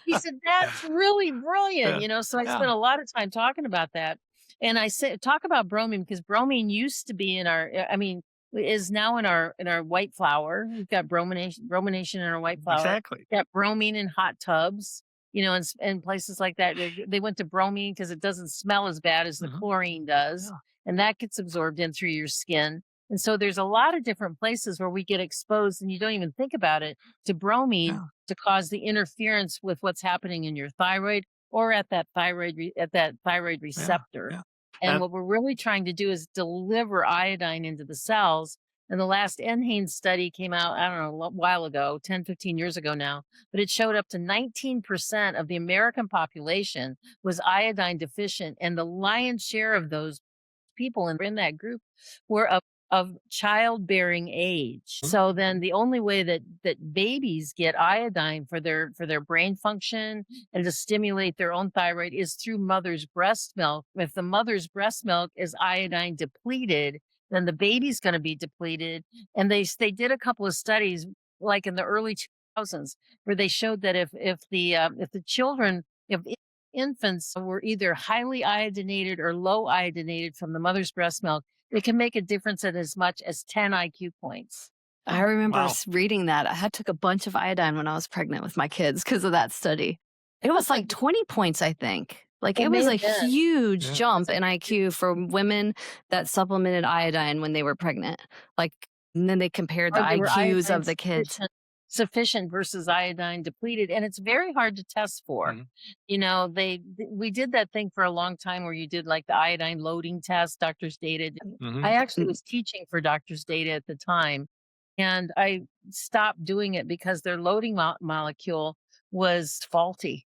He said, that's really brilliant, So I spent a lot of time talking about that. And I said, talk about bromine, because bromine used to be is now in our white flour. We've got bromination in our white flour. Exactly. We've got bromine in hot tubs, and places like that. They went to bromine because it doesn't smell as bad as the chlorine does. Yeah. And that gets absorbed in through your skin. And so there's a lot of different places where we get exposed, and you don't even think about it, to bromine to cause the interference with what's happening in your thyroid or at that thyroid receptor. Yeah. And what we're really trying to do is deliver iodine into the cells. And the last NHANES study came out, I don't know, a while ago, 10, 15 years ago now, but it showed up to 19% of the American population was iodine deficient. And the lion's share of those people in that group were of childbearing age. So then the only way that babies get iodine for their brain function and to stimulate their own thyroid is through mother's breast milk. If the mother's breast milk is iodine depleted, then the baby's going to be depleted. And they did a couple of studies like in the early 2000s where they showed that if infants were either highly iodinated or low iodinated from the mother's breast milk, it can make a difference at as much as 10 IQ points. I remember reading that. I took a bunch of iodine when I was pregnant with my kids because of that study. It was like 20 points, I think. Like it was a huge jump in IQ for women that supplemented iodine when they were pregnant. And then they compared the IQs of the kids. Sufficient versus iodine depleted, and it's very hard to test for. We did that thing for a long time where you did like the iodine loading test. Doctors Data. I actually was teaching for Doctors Data at the time, and I stopped doing it because their loading molecule was faulty,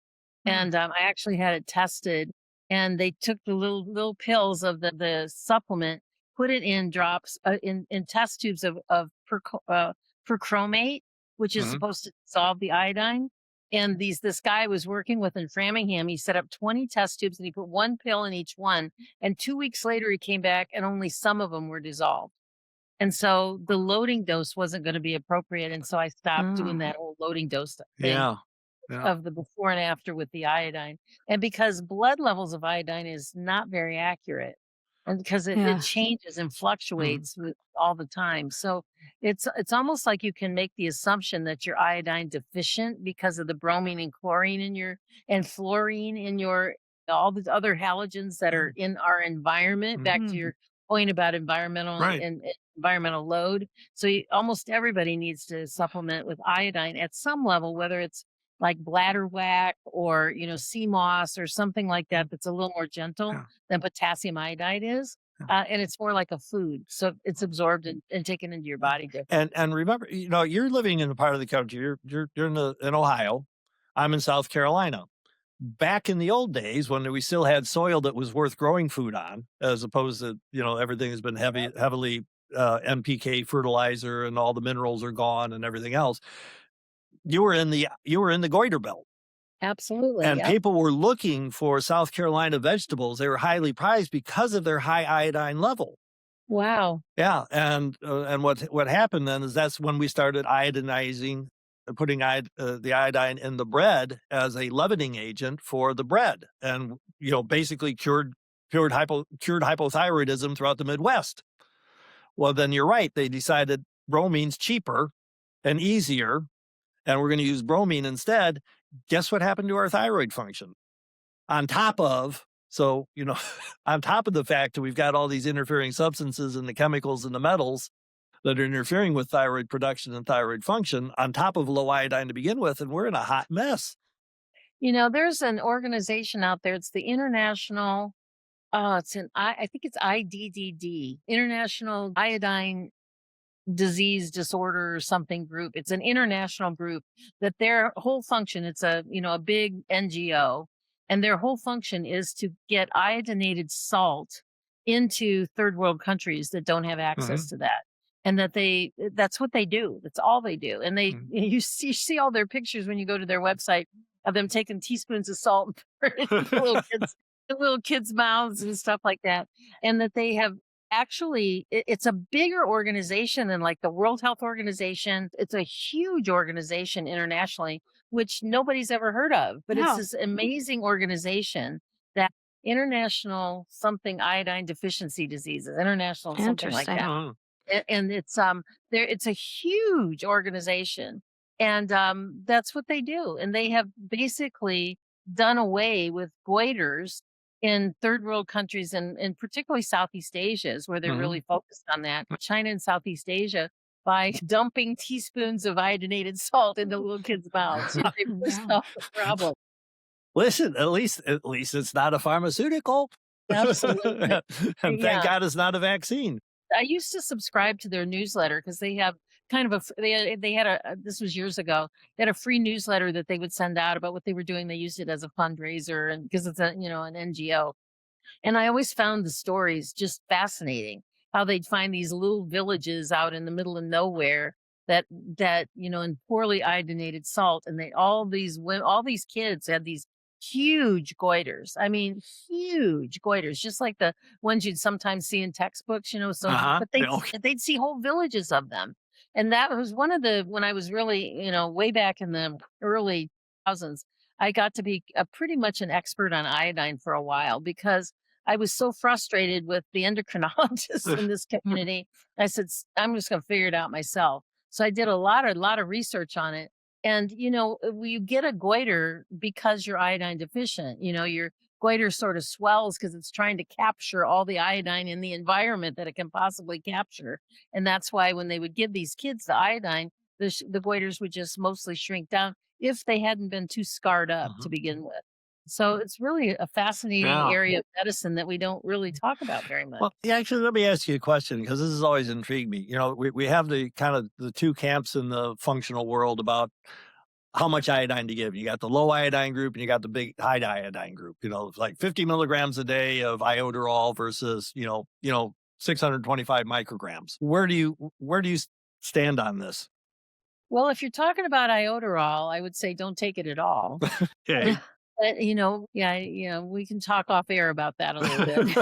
and I actually had it tested. And they took the little pills of the supplement, put it in drops in test tubes of perchromate, which is supposed to dissolve the iodine. And this guy was working with in Framingham. He set up 20 test tubes and he put one pill in each one. And 2 weeks later, he came back and only some of them were dissolved. And so the loading dose wasn't going to be appropriate. And so I stopped doing that whole loading dose thing of the before and after with the iodine. And because blood levels of iodine is not very accurate, and because it changes and fluctuates all the time. So it's almost like you can make the assumption that you're iodine deficient because of the bromine and chlorine and fluorine in all the other halogens that are in our environment. Back to your point about environmental and environmental load. So almost everybody needs to supplement with iodine at some level, whether it's like bladder whack or, sea moss or something like that that's a little more gentle than potassium iodide is. And it's more like a food. So it's absorbed and taken into your body. And remember, you're living in a part of the country, you're in Ohio. I'm in South Carolina. Back in the old days when we still had soil that was worth growing food on, as opposed to, everything has been heavily NPK fertilizer and all the minerals are gone and everything else. You were in the goiter belt. Absolutely. And people were looking for South Carolina vegetables. They were highly prized because of their high iodine level. Wow. Yeah. And what happened then is that's when we started iodinizing, putting the iodine in the bread as a leavening agent for the bread. And, basically cured hypothyroidism throughout the Midwest. Well, then you're right. They decided bromine's cheaper and easier, and we're going to use bromine instead. Guess what happened to our thyroid function? On top of the fact that we've got all these interfering substances and the chemicals and the metals that are interfering with thyroid production and thyroid function, on top of low iodine to begin with, and we're in a hot mess. There's an organization out there. It's the International, I think it's IDDD, International Iodine Disease Disorder or something group. It's an international group that their whole function, it's a big NGO, and their whole function is to get iodinated salt into third world countries that don't have access to that. And that's what they do. That's all they do. And you see all their pictures when you go to their website of them taking teaspoons of salt and the little kids' mouths and stuff like that. And that they have Actually, it's a bigger organization than like the World Health Organization. It's a huge organization internationally, which nobody's ever heard of. But it's this amazing organization that international something iodine deficiency diseases, international something like that. And it's it's a huge organization. And that's what they do. And they have basically done away with goiters in third world countries and particularly Southeast Asia is where they're really focused on that. China and Southeast Asia by dumping teaspoons of iodinated salt into little kids' mouths. They solved the problem. Listen, at least it's not a pharmaceutical. Absolutely. And thank God it's not a vaccine. I used to subscribe to their newsletter because they have kind of they had a this was years ago. They had a free newsletter that they would send out about what they were doing. They used it as a fundraiser and because it's an NGO. And I always found the stories just fascinating. How they'd find these little villages out in the middle of nowhere that in poorly iodinated salt, and all these kids had these huge goiters. I mean, huge goiters, just like the ones you'd sometimes see in textbooks, but they'd see whole villages of them. And that was one of when I was really, way back in the early 2000s, I got to be pretty much an expert on iodine for a while because I was so frustrated with the endocrinologists in this community. I said, I'm just going to figure it out myself. So I did a lot of research on it. And, you get a goiter because you're iodine deficient. Your goiter sort of swells because it's trying to capture all the iodine in the environment that it can possibly capture. And that's why when they would give these kids the iodine, the goiters would just mostly shrink down if they hadn't been too scarred up to begin with. So it's really a fascinating area of medicine that we don't really talk about very much. Well, actually, let me ask you a question because this has always intrigued me. We have the kind of the two camps in the functional world about how much iodine to give. You got the low iodine group and you got the big high iodine group. Like 50 milligrams a day of iodoral versus 625 micrograms. Where do you stand on this? Well, if you're talking about iodoral, I would say don't take it at all. Okay. But, we can talk off air about that a little bit.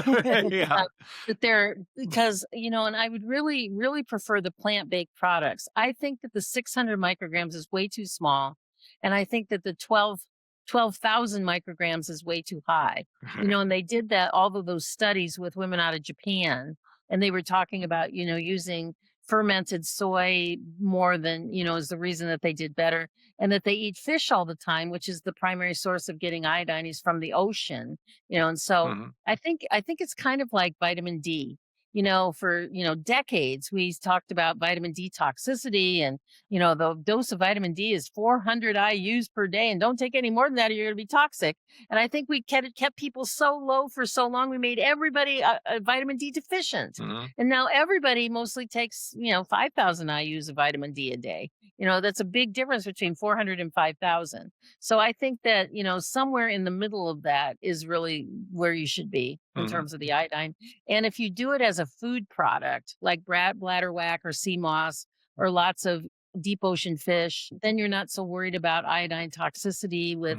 But because, and I would really, really prefer the plant-based products. I think that the 600 micrograms is way too small. And I think that the 12,000 micrograms is way too high. And they did all of those studies with women out of Japan. And they were talking about, using fermented soy more than, is the reason that they did better. And that they eat fish all the time, which is the primary source of getting iodine is from the ocean, and so I think it's kind of like vitamin D. For, decades, we talked about vitamin D toxicity and, the dose of vitamin D is 400 IUs per day and don't take any more than that or you're going to be toxic. And I think we kept people so low for so long, we made everybody vitamin D deficient. And now everybody mostly takes, 5,000 IUs of vitamin D a day. That's a big difference between 400 and 5,000. So I think that, somewhere in the middle of that is really where you should be in terms of the iodine. And if you do it as a food product, like bladderwhack or sea moss or lots of deep ocean fish, then you're not so worried about iodine toxicity with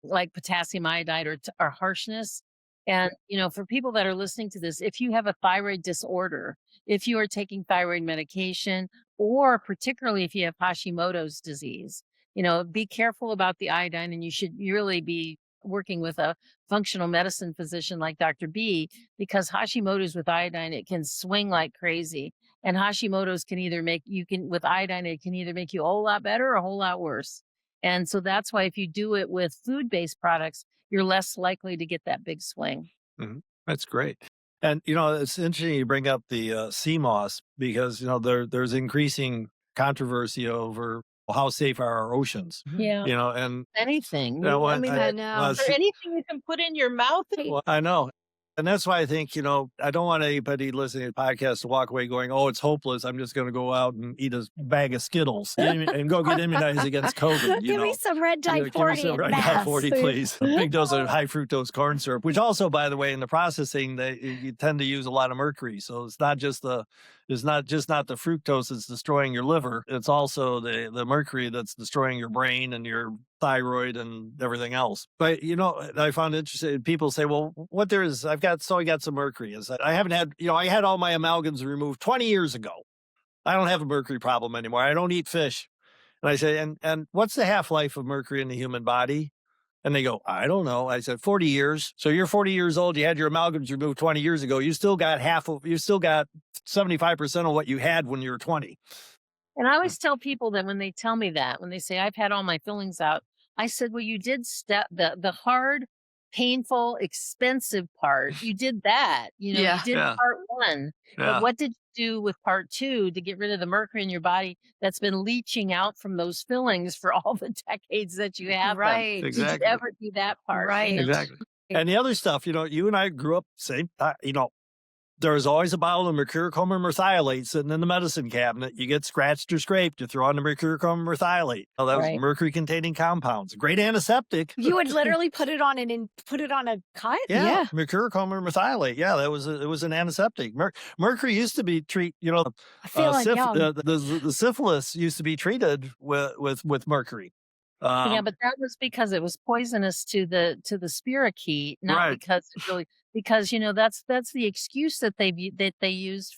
like potassium iodide or harshness. And, for people that are listening to this, if you have a thyroid disorder, if you are taking thyroid medication, or particularly if you have Hashimoto's disease, be careful about the iodine, and you should really be working with a functional medicine physician like Dr. B, because Hashimoto's with iodine, it can swing like crazy. And Hashimoto's can either with iodine, it can either make you a whole lot better or a whole lot worse. And so that's why if you do it with food-based products, you're less likely to get that big swing. That's great. And, it's interesting you bring up the sea moss because, there's increasing controversy over how safe are our oceans. Yeah. And anything. I know. Is there anything you can put in your mouth? Well, I know. And that's why I think, I don't want anybody listening to the podcast to walk away going, oh, it's hopeless. I'm just going to go out and eat a bag of Skittles and go get immunized against COVID. Give me some red dye 40. Give me some red dye 40, please. A big dose of high fructose corn syrup, which also, by the way, in the processing, you tend to use a lot of mercury. So it's not just the is not the fructose that's destroying your liver. It's also the mercury that's destroying your brain and your thyroid and everything else. But, I found interesting. People say, well, what there is, I got some mercury. Is that I haven't had, I had all my amalgams removed 20 years ago. I don't have a mercury problem anymore. I don't eat fish. And I say, and what's the half-life of mercury in the human body? And they go, I don't know. I said, 40 years. So you're 40 years old. You had your amalgams removed 20 years ago. You still got 75% of what you had when you were 20. And I always tell people that when they tell me that, when they say, I've had all my fillings out, I said, well, you did the hard, painful, expensive part. You did that. You did part one. But what did you do with part two to get rid of the mercury in your body that's been leaching out from those fillings for all the decades that you have? Right. Them? Exactly. Did you ever do that part? Right. Exactly. And the other stuff, you and I grew up same, there was always a bottle of mercurochrome or merthiolate sitting in the medicine cabinet. You get scratched or scraped, you throw on the mercurochrome or merthiolate. Oh, that was mercury-containing compounds. Great antiseptic. You would literally put it on a cut? Yeah. Mercurochrome or merthiolate. Yeah, it was an antiseptic. Mercury used to be I feel like the syphilis used to be treated with mercury. Yeah, but that was because it was poisonous to the spirochete, not because it really. Because that's the excuse that they used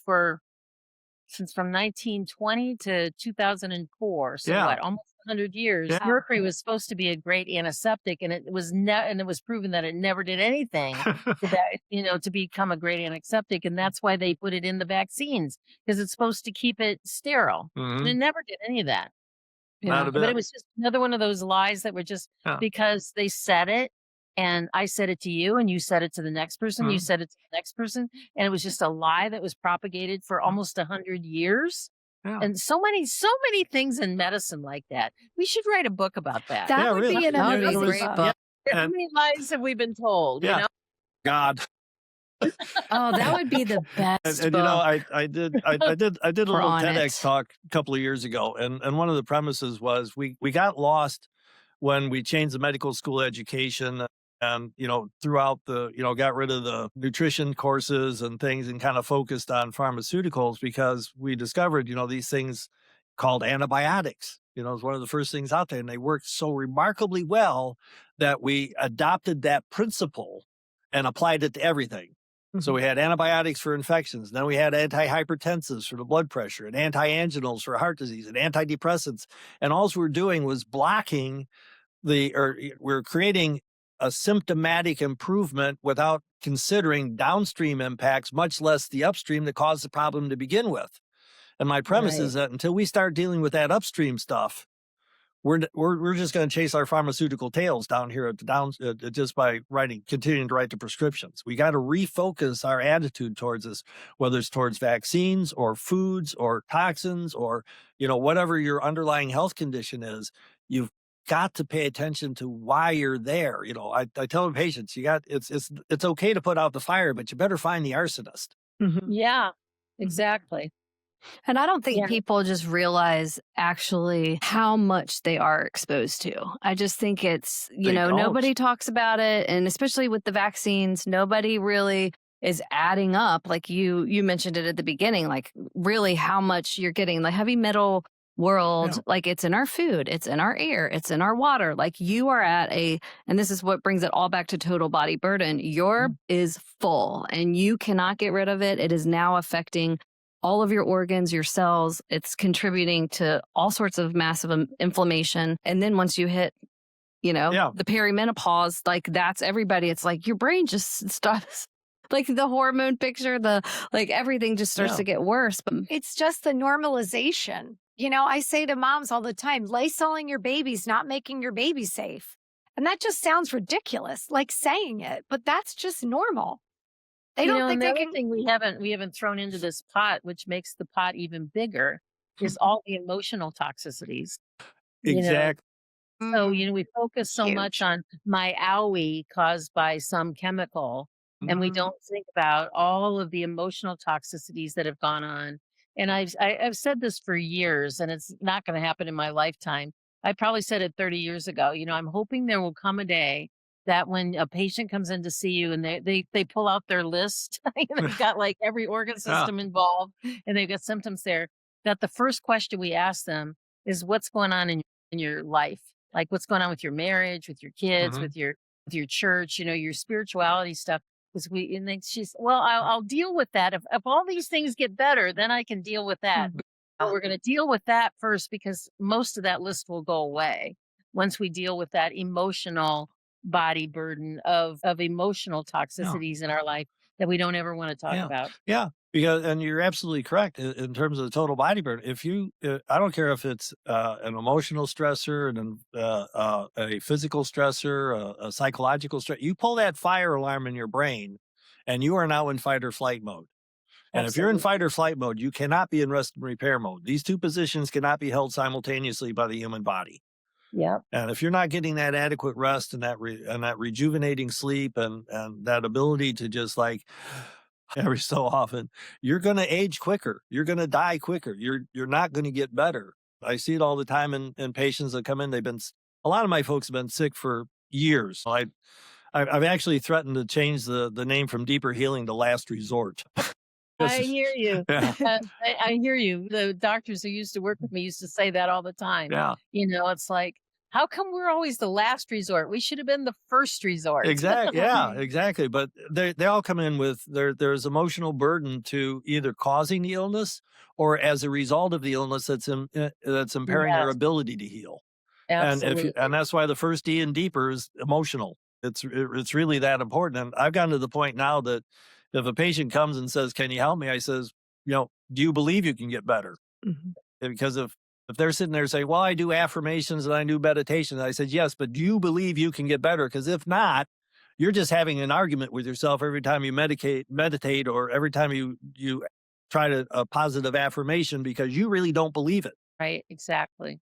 since from 1920 to 2004. So almost 100 years. Yeah. Mercury was supposed to be a great antiseptic, and it was proven that it never did anything to become a great antiseptic, and that's why they put it in the vaccines, because it's supposed to keep it sterile, and it never did any of that. Not a bit. But it was just another one of those lies that were just because they said it. And I said it to you, and you said it to the next person. You said it to the next person. And it was just a lie that was propagated for almost 100 years. Yeah. And so many things in medicine like that. We should write a book about that. That would be an amazing great book. book. How many lies have we been told? Yeah. God. Oh, that would be the best. And book. I did a little TEDx talk a couple of years ago, and one of the premises was we got lost when we changed the medical school education. And, throughout got rid of the nutrition courses and things and kind of focused on pharmaceuticals, because we discovered, these things called antibiotics, is one of the first things out there. And they worked so remarkably well that we adopted that principle and applied it to everything. Mm-hmm. So we had antibiotics for infections. Then we had antihypertensives for the blood pressure and antianginals for heart disease and antidepressants. And all we were doing was blocking we're creating a symptomatic improvement without considering downstream impacts, much less the upstream that caused the problem to begin with. And my premise is that until we start dealing with that upstream stuff, we're just going to chase our pharmaceutical tails down here at the just by continuing to write the prescriptions. We got to refocus our attitude towards this, whether it's towards vaccines or foods or toxins or whatever your underlying health condition is. You've got to pay attention to why you're there. I tell the patients, it's okay to put out the fire, but you better find the arsonist. Mm-hmm. Yeah, exactly. And I don't think people just realize actually how much they are exposed to. I just think it's, nobody talks about it. And especially with the vaccines, nobody really is adding up. Like you mentioned it at the beginning, like really how much you're getting, the heavy metal world, like it's in our food, it's in our air, it's in our water. Like you are and this is what brings it all back to total body burden. Your is full and you cannot get rid of it. It is now affecting all of your organs, your cells. It's contributing to all sorts of massive inflammation. And then once you hit, the perimenopause, like that's everybody. It's like your brain just stops. Like the hormone picture, everything just starts to get worse. But it's just the normalization. I say to moms all the time, Lysoling your baby's not making your baby safe. And that just sounds ridiculous, like saying it, but that's just normal. They don't think the other thing we haven't thrown into this pot, which makes the pot even bigger, is all the emotional toxicities. Exactly. So, we focus so much on my owie caused by some chemical, and we don't think about all of the emotional toxicities that have gone on. And I've said this for years, and it's not going to happen in my lifetime. I probably said it 30 years ago. I'm hoping there will come a day that when a patient comes in to see you and they pull out their list, they've got like every organ system involved and they've got symptoms there, that the first question we ask them is what's going on in your life? Like what's going on with your marriage, with your kids, with your church, your spirituality stuff. Because she's, well, I'll deal with that. If all these things get better, then I can deal with that. But we're going to deal with that first because most of that list will go away once we deal with that emotional body burden of emotional toxicities in our life that we don't ever want to talk about. Yeah, because, and you're absolutely correct in terms of the total body burden. If you, I don't care if it's an emotional stressor, a physical stressor, a psychological stressor, you pull that fire alarm in your brain and you are now in fight or flight mode. And if you're in fight or flight mode, you cannot be in rest and repair mode. These two positions cannot be held simultaneously by the human body. Yeah. And if you're not getting that adequate rest and that rejuvenating sleep and that ability to just like every so often, you're going to age quicker. You're going to die quicker. You're not going to get better. I see it all the time in patients that come in. A lot of my folks have been sick for years. I've actually threatened to change the name from Deeper Healing to Last Resort. I hear you. Yeah. I hear you. The doctors who used to work with me used to say that all the time. Yeah. It's like, how come we're always the last resort? We should have been the first resort. Exactly. Yeah, exactly. But they all come in with there's emotional burden to either causing the illness or as a result of the illness that's impairing their ability to heal. Absolutely. And that's why the first D in deeper is emotional. It's really that important. And I've gotten to the point now that if a patient comes and says, "Can you help me?" I says, "Do you believe you can get better?" Because if they're sitting there saying, "Well, I do affirmations and I do meditation," I said, "Yes, but do you believe you can get better? Because if not, you're just having an argument with yourself every time you meditate, or every time you try a positive affirmation because you really don't believe it." Right. Exactly.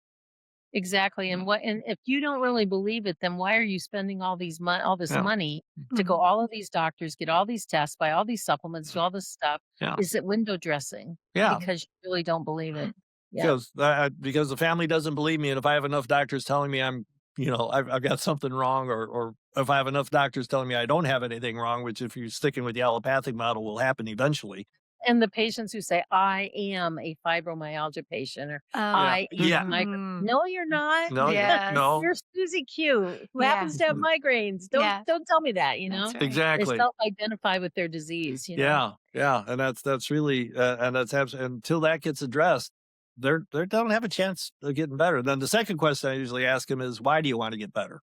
And if you don't really believe it, then why are you spending all this money to go all of these doctors, get all these tests, buy all these supplements, do all this stuff? Yeah. Is it window dressing? Yeah. Because you really don't believe it. Yeah. Because the family doesn't believe me, and if I have enough doctors telling me I've got something wrong, or if I have enough doctors telling me I don't have anything wrong, which if you're sticking with the allopathic model will happen eventually. And the patients who say, "I am a fibromyalgia patient," or "I am no, you're not. No, no, you're Susie Q who happens to have migraines. Don't tell me that. That's right. Exactly. They self-identify with their disease. Yeah, and that's really and that's until that gets addressed, they don't have a chance of getting better. Then the second question I usually ask them is, "Why do you want to get better?"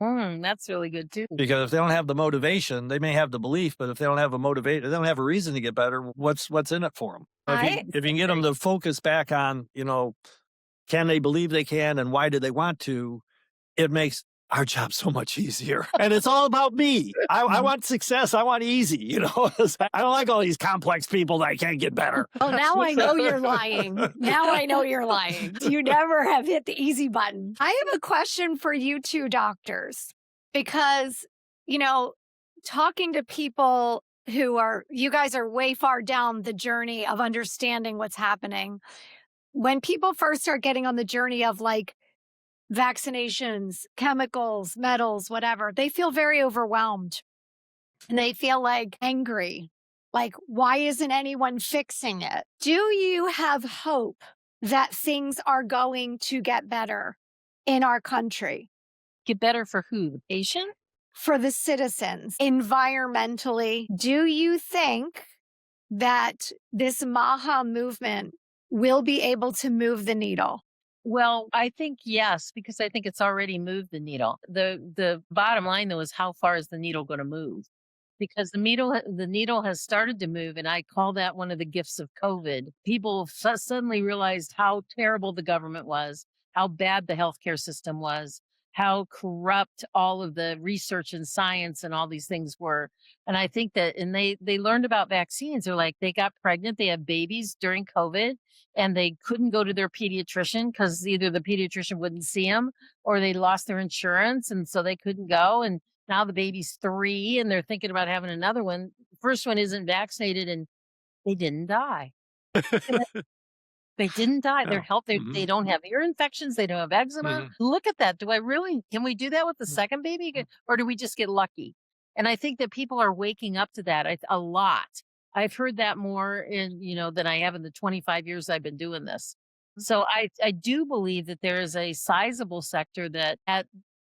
That's really good too. Because if they don't have the motivation, they may have the belief, but if they don't have they don't have a reason to get better, what's in it for them? If you can get them to focus back on, can they believe they can and why do they want to, it makes our job so much easier. And it's all about me. I want success. I want easy, I don't like all these complex people that I can't get better. Oh, now I know you're lying. Now I know you're lying. You never have hit the easy button. I have a question for you two doctors, because, talking to people you guys are way far down the journey of understanding what's happening. When people first start getting on the journey of like vaccinations, chemicals, metals, whatever, they feel very overwhelmed and they feel like angry. Like, why isn't anyone fixing it? Do you have hope that things are going to get better in our country? Get better for who? The patient? For the citizens. Environmentally, do you think that this MAHA movement will be able to move the needle? Well, I think yes, because I think it's already moved the needle. The bottom line, though, is how far is the needle going to move? Because the needle has started to move, and I call that one of the gifts of COVID. People suddenly realized how terrible the government was, how bad the healthcare system was, how corrupt all of the research and science and all these things were. And I think that, and they learned about vaccines. They're like, they got pregnant, they had babies during COVID, and they couldn't go to their pediatrician because either the pediatrician wouldn't see them or they lost their insurance. And so they couldn't go. And now the baby's 3 and they're thinking about having another one. The first one isn't vaccinated and they didn't die. They didn't die. They're Yeah. healthy. They don't have ear infections. They don't have eczema. Look at that. Can we do that with the second baby? Or do we just get lucky? And I think that people are waking up to that a lot. I've heard that more than I have in the 25 years I've been doing this. So I do believe that there is a sizable sector that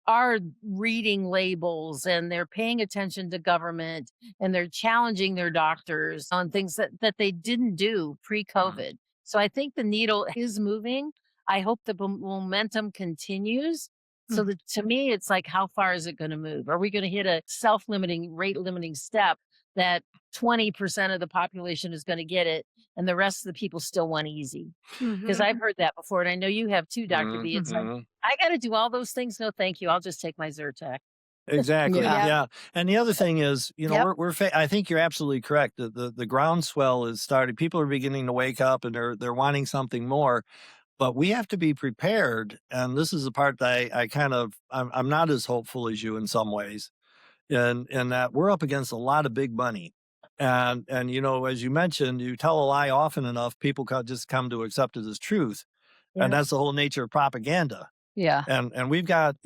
are reading labels and they're paying attention to government and they're challenging their doctors on things that they didn't do pre-COVID. So I think the needle is moving. I hope the momentum continues. So that, to me, it's like, how far is it going to move? Are we going to hit a self-limiting, rate-limiting step that 20% of the population is going to get it and the rest of the people still want easy? Because I've heard that before, and I know you have too, Dr. B. It's like, I got to do all those things. No, thank you. I'll just take my Zyrtec. Exactly. Yeah. Yeah. And the other thing is, I think you're absolutely correct. The groundswell is starting. People are beginning to wake up and they're wanting something more. But we have to be prepared. And this is the part that I'm not as hopeful as you in some ways. In that we're up against a lot of big money. And as you mentioned, you tell a lie often enough, people just come to accept it as truth. Yeah. And that's the whole nature of propaganda. Yeah. And we've got,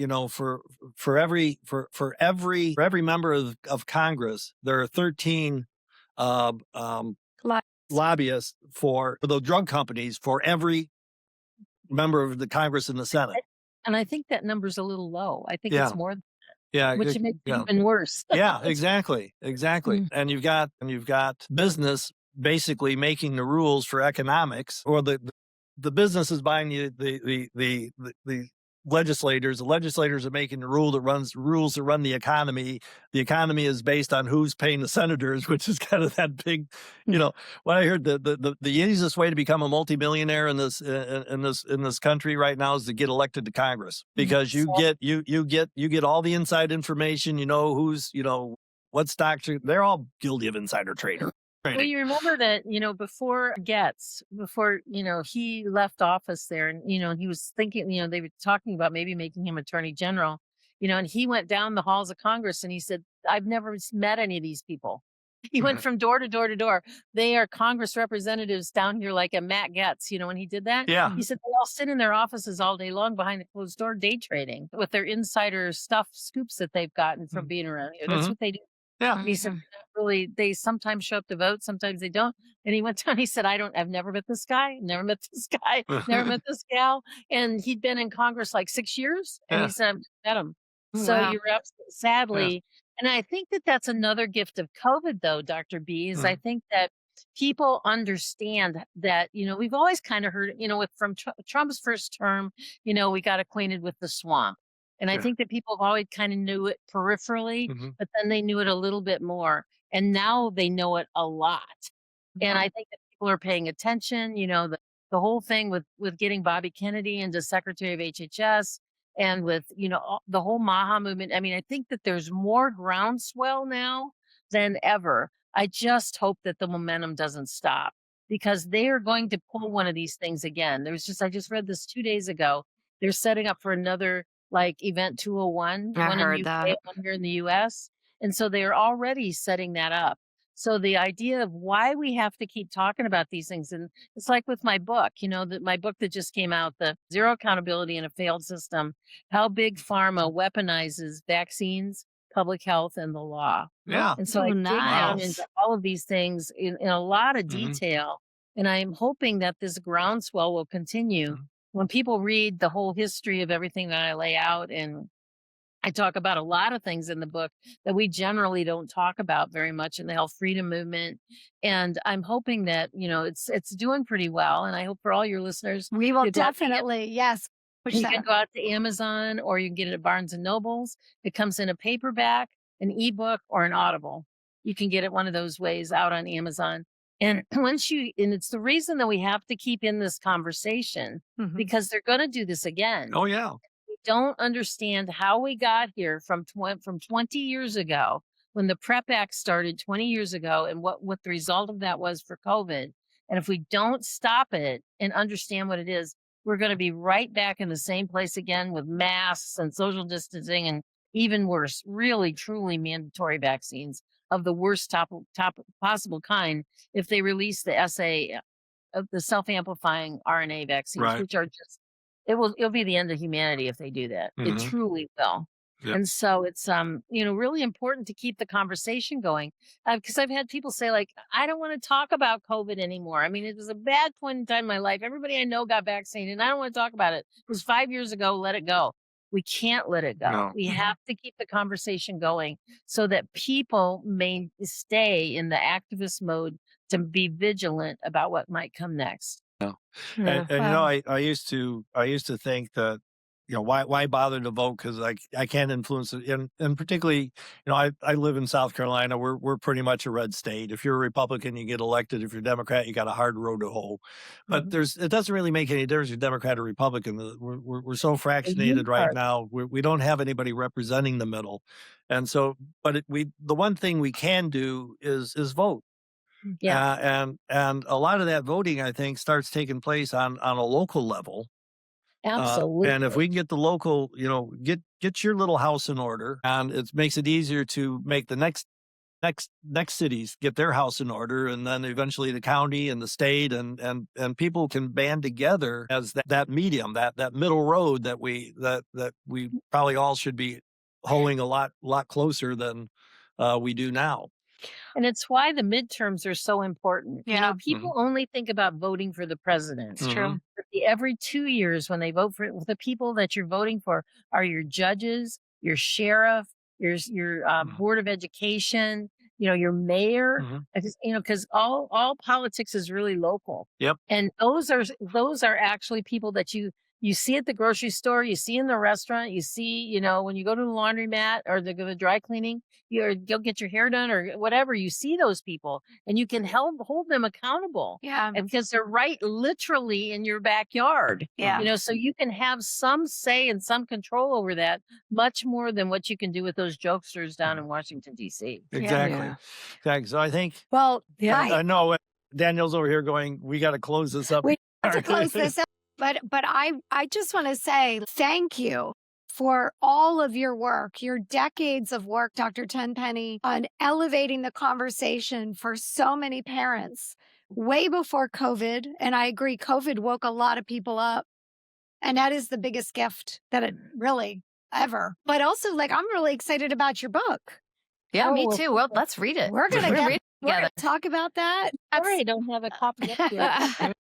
for every member of Congress, there are 13 lobbyists for the drug companies for every member of the Congress and the Senate. And I think that number's a little low. I think it's more than that. Yeah, which makes it even worse. Yeah, exactly. And you've got business basically making the rules for economics, or the business is buying the legislators. The legislators are making the rules that run the economy. The economy is based on who's paying the senators, which is kind of that big, what I heard, the easiest way to become a multimillionaire in this country right now is to get elected to Congress, because you get all the inside information, who's, what stocks they're all guilty of insider trading. Well, you remember that, before he left office there, and, he was thinking, they were talking about maybe making him attorney general, and he went down the halls of Congress and he said, I've never met any of these people. He went from door to door to door. They are Congress representatives down here, like a Matt Getz, when he did that. Yeah. He said they all sit in their offices all day long behind the closed door day trading with their insider scoops that they've gotten from being around here. That's what they do. Yeah. He said, really, they sometimes show up to vote, sometimes they don't. And he went down, he said, I've never met this guy, never met this guy, never met this gal. And he'd been in Congress like 6 years. And he said, I've met him. So you're absolutely, sadly. And I think that that's another gift of COVID, though, Dr. B, is I think that people understand that, we've always kind of heard, from Trump's first term, we got acquainted with the swamp. And I think that people have always kind of knew it peripherally, but then they knew it a little bit more. And now they know it a lot. And I think that people are paying attention, the whole thing with getting Bobby Kennedy into Secretary of HHS and with, the whole MAHA movement. I mean, I think that there's more groundswell now than ever. I just hope that the momentum doesn't stop, because they are going to pull one of these things again. I just read this 2 days ago. They're setting up for another event 201, one in the UK, one here in the US. And so they're already setting that up. So the idea of why we have to keep talking about these things, and it's like with my book, my book that just came out, The Zero Accountability in a Failed System, How Big Pharma Weaponizes Vaccines, Public Health, and the Law. Yeah. And so I dig down into all of these things in a lot of detail. And I'm hoping that this groundswell will continue. When people read the whole history of everything that I lay out, and I talk about a lot of things in the book that we generally don't talk about very much in the health freedom movement. And I'm hoping that, it's doing pretty well. And I hope for all your listeners, we will definitely, yes. You can go out to Amazon, or you can get it at Barnes and Nobles. It comes in a paperback, an ebook, or an Audible. You can get it one of those ways out on Amazon. And and it's the reason that we have to keep in this conversation, because they're going to do this again. Oh, yeah. We don't understand how we got here from 20 years ago, when the PrEP Act started 20 years ago, and what the result of that was for COVID. And if we don't stop it and understand what it is, we're going to be right back in the same place again with masks and social distancing, and even worse, really, truly mandatory vaccines of the worst top possible kind, if they release the the self-amplifying RNA vaccines, Right. which are just, it'll be the end of humanity if they do that. It truly will. Yep. And so it's, really important to keep the conversation going. Because I've had people say, like, I don't want to talk about COVID anymore. I mean, it was a bad point in time in my life. Everybody I know got vaccinated, and I don't want to talk about it. It was 5 years ago. Let it go. We can't let it go. No. We have to keep the conversation going so that people may stay in the activist mode to be vigilant about what might come next. Yeah. Yeah. And I used to think that, why bother to vote? Because I can't influence it. And particularly, I live in South Carolina. We're pretty much a red state. If you're a Republican, you get elected. If you're Democrat, you got a hard road to hoe. But it doesn't really make any difference if you're Democrat or Republican. We're so fractionated right now. We don't have anybody representing the middle. And so, but the one thing we can do is vote. Yeah. And a lot of that voting, I think, starts taking place on a local level. Absolutely. And if we can get the local, get your little house in order, and it makes it easier to make the next cities get their house in order, and then eventually the county and the state and people can band together as that medium, that middle road that we probably all should be holding a lot closer than we do now. And it's why the midterms are so important. Yeah. People only think about voting for the president. It's true. But every 2 years when they vote for the people that you're voting for are your judges, your sheriff, your board of education, your mayor, because all politics is really local. Yep. And those are actually people that you see at the grocery store, you see in the restaurant, you see, when you go to the laundromat or the dry cleaning, you'll get your hair done or whatever, you see those people and you can hold them accountable. Yeah. And because they're right literally in your backyard. Yeah. So you can have some say and some control over that much more than what you can do with those jokesters down in Washington, D.C. Exactly. Yeah. Exactly. So I think, Well, I know Danielle's over here going, we got to close this up. We have to close this up. But I just want to say thank you for all of your work, your decades of work, Dr. Tenpenny, on elevating the conversation for so many parents way before COVID. And I agree, COVID woke a lot of people up. And that is the biggest gift that it really ever. But also, I'm really excited about your book. Yeah, me too. Well, let's read it. We're going to talk about that. Sorry, I don't have a copy up here.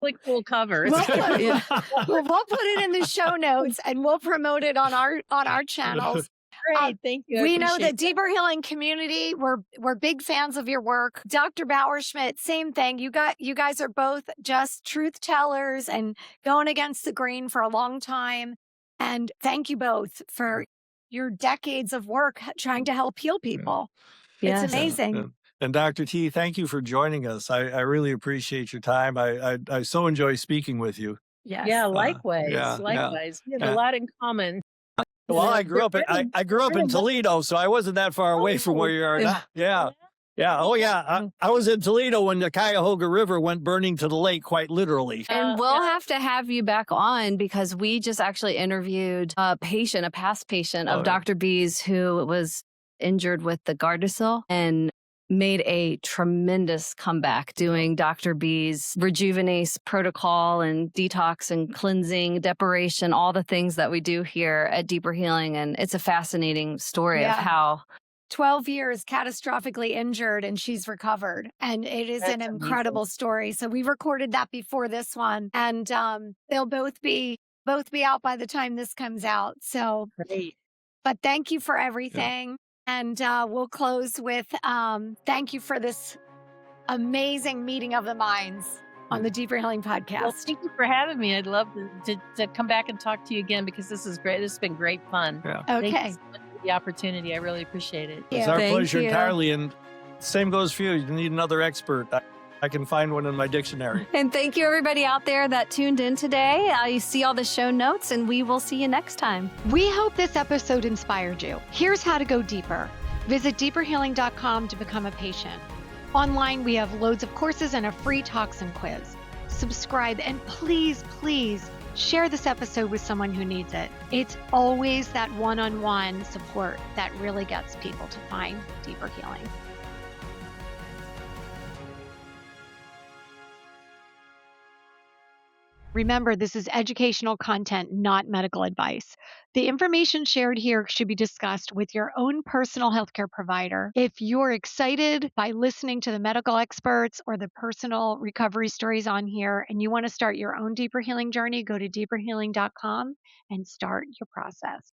Really cool cover. We'll put it in the show notes and we'll promote it on our channels. Great, thank you. We know the Deeper Healing community. We're big fans of your work. Dr. Bauerschmidt, same thing. You guys are both just truth tellers and going against the grain for a long time. And thank you both for your decades of work trying to help heal people. Yes. It's amazing. And Dr. T, thank you for joining us. I really appreciate your time. I so enjoy speaking with you. Yes. Yeah, likewise. Yeah. Likewise. We have a lot in common. Well, I grew up in Toledo, so I wasn't that far away from where you are now. Yeah. Yeah. Oh, yeah. I was in Toledo when the Cuyahoga River went burning to the lake, quite literally. And we'll have to have you back on because we just actually interviewed a past patient of Dr. B's who was injured with the Gardasil and made a tremendous comeback doing Dr. B's Rejuvenase protocol and detox and cleansing, Depuration, all the things that we do here at Deeper Healing. And it's a fascinating story of how 12 years catastrophically injured and she's recovered. And it is an incredible story. So we recorded that before this one and they'll both be out by the time this comes out. So great. But thank you for everything. Yeah. And we'll close with thank you for this amazing meeting of the minds on the Deeper Healing podcast. Well, thank you for having me. I'd love to come back and talk to you again because this is great. This has been great fun. Yeah. Okay. Thank you so much for the opportunity. I really appreciate it. It's our pleasure entirely. And same goes for you. You need another expert. I can find one in my dictionary. And thank you, everybody out there that tuned in today. You see all the show notes, and we will see you next time. We hope this episode inspired you. Here's how to go deeper. Visit deeperhealing.com to become a patient. Online, we have loads of courses and a free toxin quiz. Subscribe, and please, please share this episode with someone who needs it. It's always that one-on-one support that really gets people to find deeper healing. Remember, this is educational content, not medical advice. The information shared here should be discussed with your own personal healthcare provider. If you're excited by listening to the medical experts or the personal recovery stories on here and you want to start your own deeper healing journey, go to deeperhealing.com and start your process.